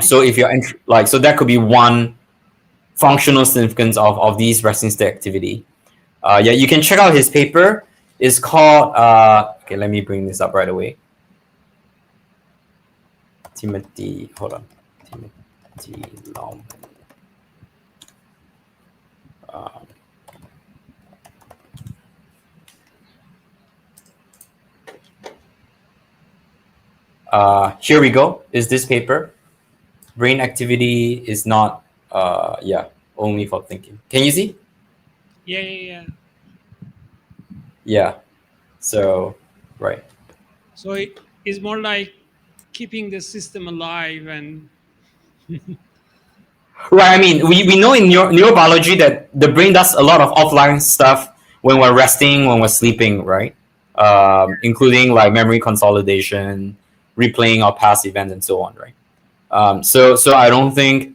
So if you're so that could be one functional significance of these resting state activity. You can check out his paper. It's called okay, let me bring this up right away. Timothy Lauman. Here we go. Is this paper? Brain activity is not only for thinking. Can you see? Yeah. So right. So it is more like keeping the system alive and right. I mean, we know in neurobiology that the brain does a lot of offline stuff when we're resting, when we're sleeping, right? Including like memory consolidation, replaying our past events, and so on, right? So I don't think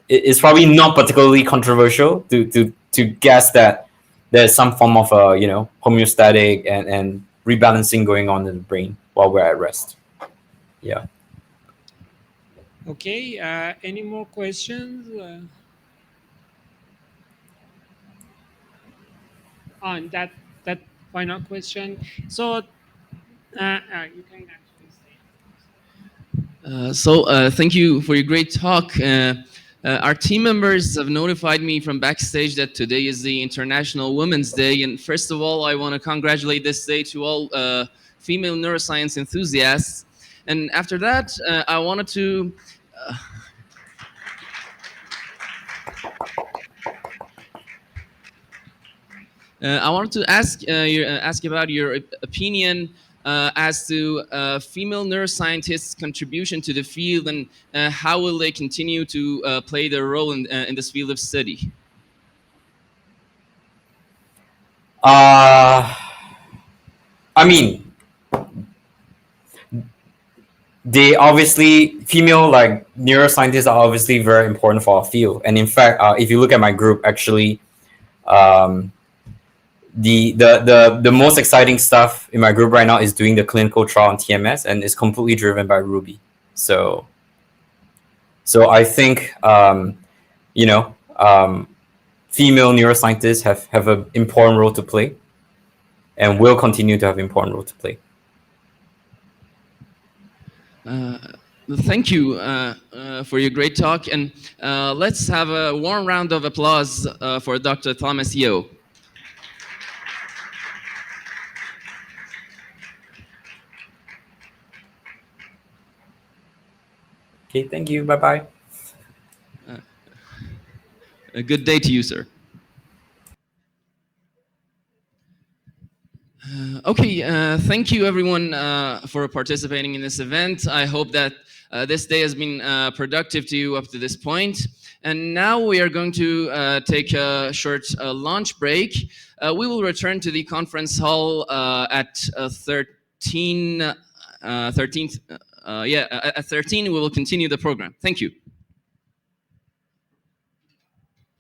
it's probably not particularly controversial to guess that there's some form of homeostatic and rebalancing going on in the brain while we're at rest. Yeah. Okay, any more questions? On that final question. So you can actually say. Thank you for your great talk. Our team members have notified me from backstage that today is the International Women's Day. And first of all, I want to congratulate this day to all female neuroscience enthusiasts. And after that, I wanted to ask about your opinion as to female neuroscientists' contribution to the field, and how will they continue to play their role in this field of study? I mean, they obviously female like neuroscientists are obviously very important for our field, and in fact, if you look at my group, actually, the most exciting stuff in my group right now is doing the clinical trial on TMS, and it's completely driven by Ruby. So I think female neuroscientists have an important role to play, and will continue to have an important role to play. Thank you for your great talk, and let's have a warm round of applause for Dr. Thomas Yeo. Okay, thank you. Bye-bye. A good day to you, sir. Okay, thank you everyone for participating in this event. I hope that this day has been productive to you up to this point. And now we are going to take a short lunch break. We will return to the conference hall at 13. At 13 we will continue the program. Thank you.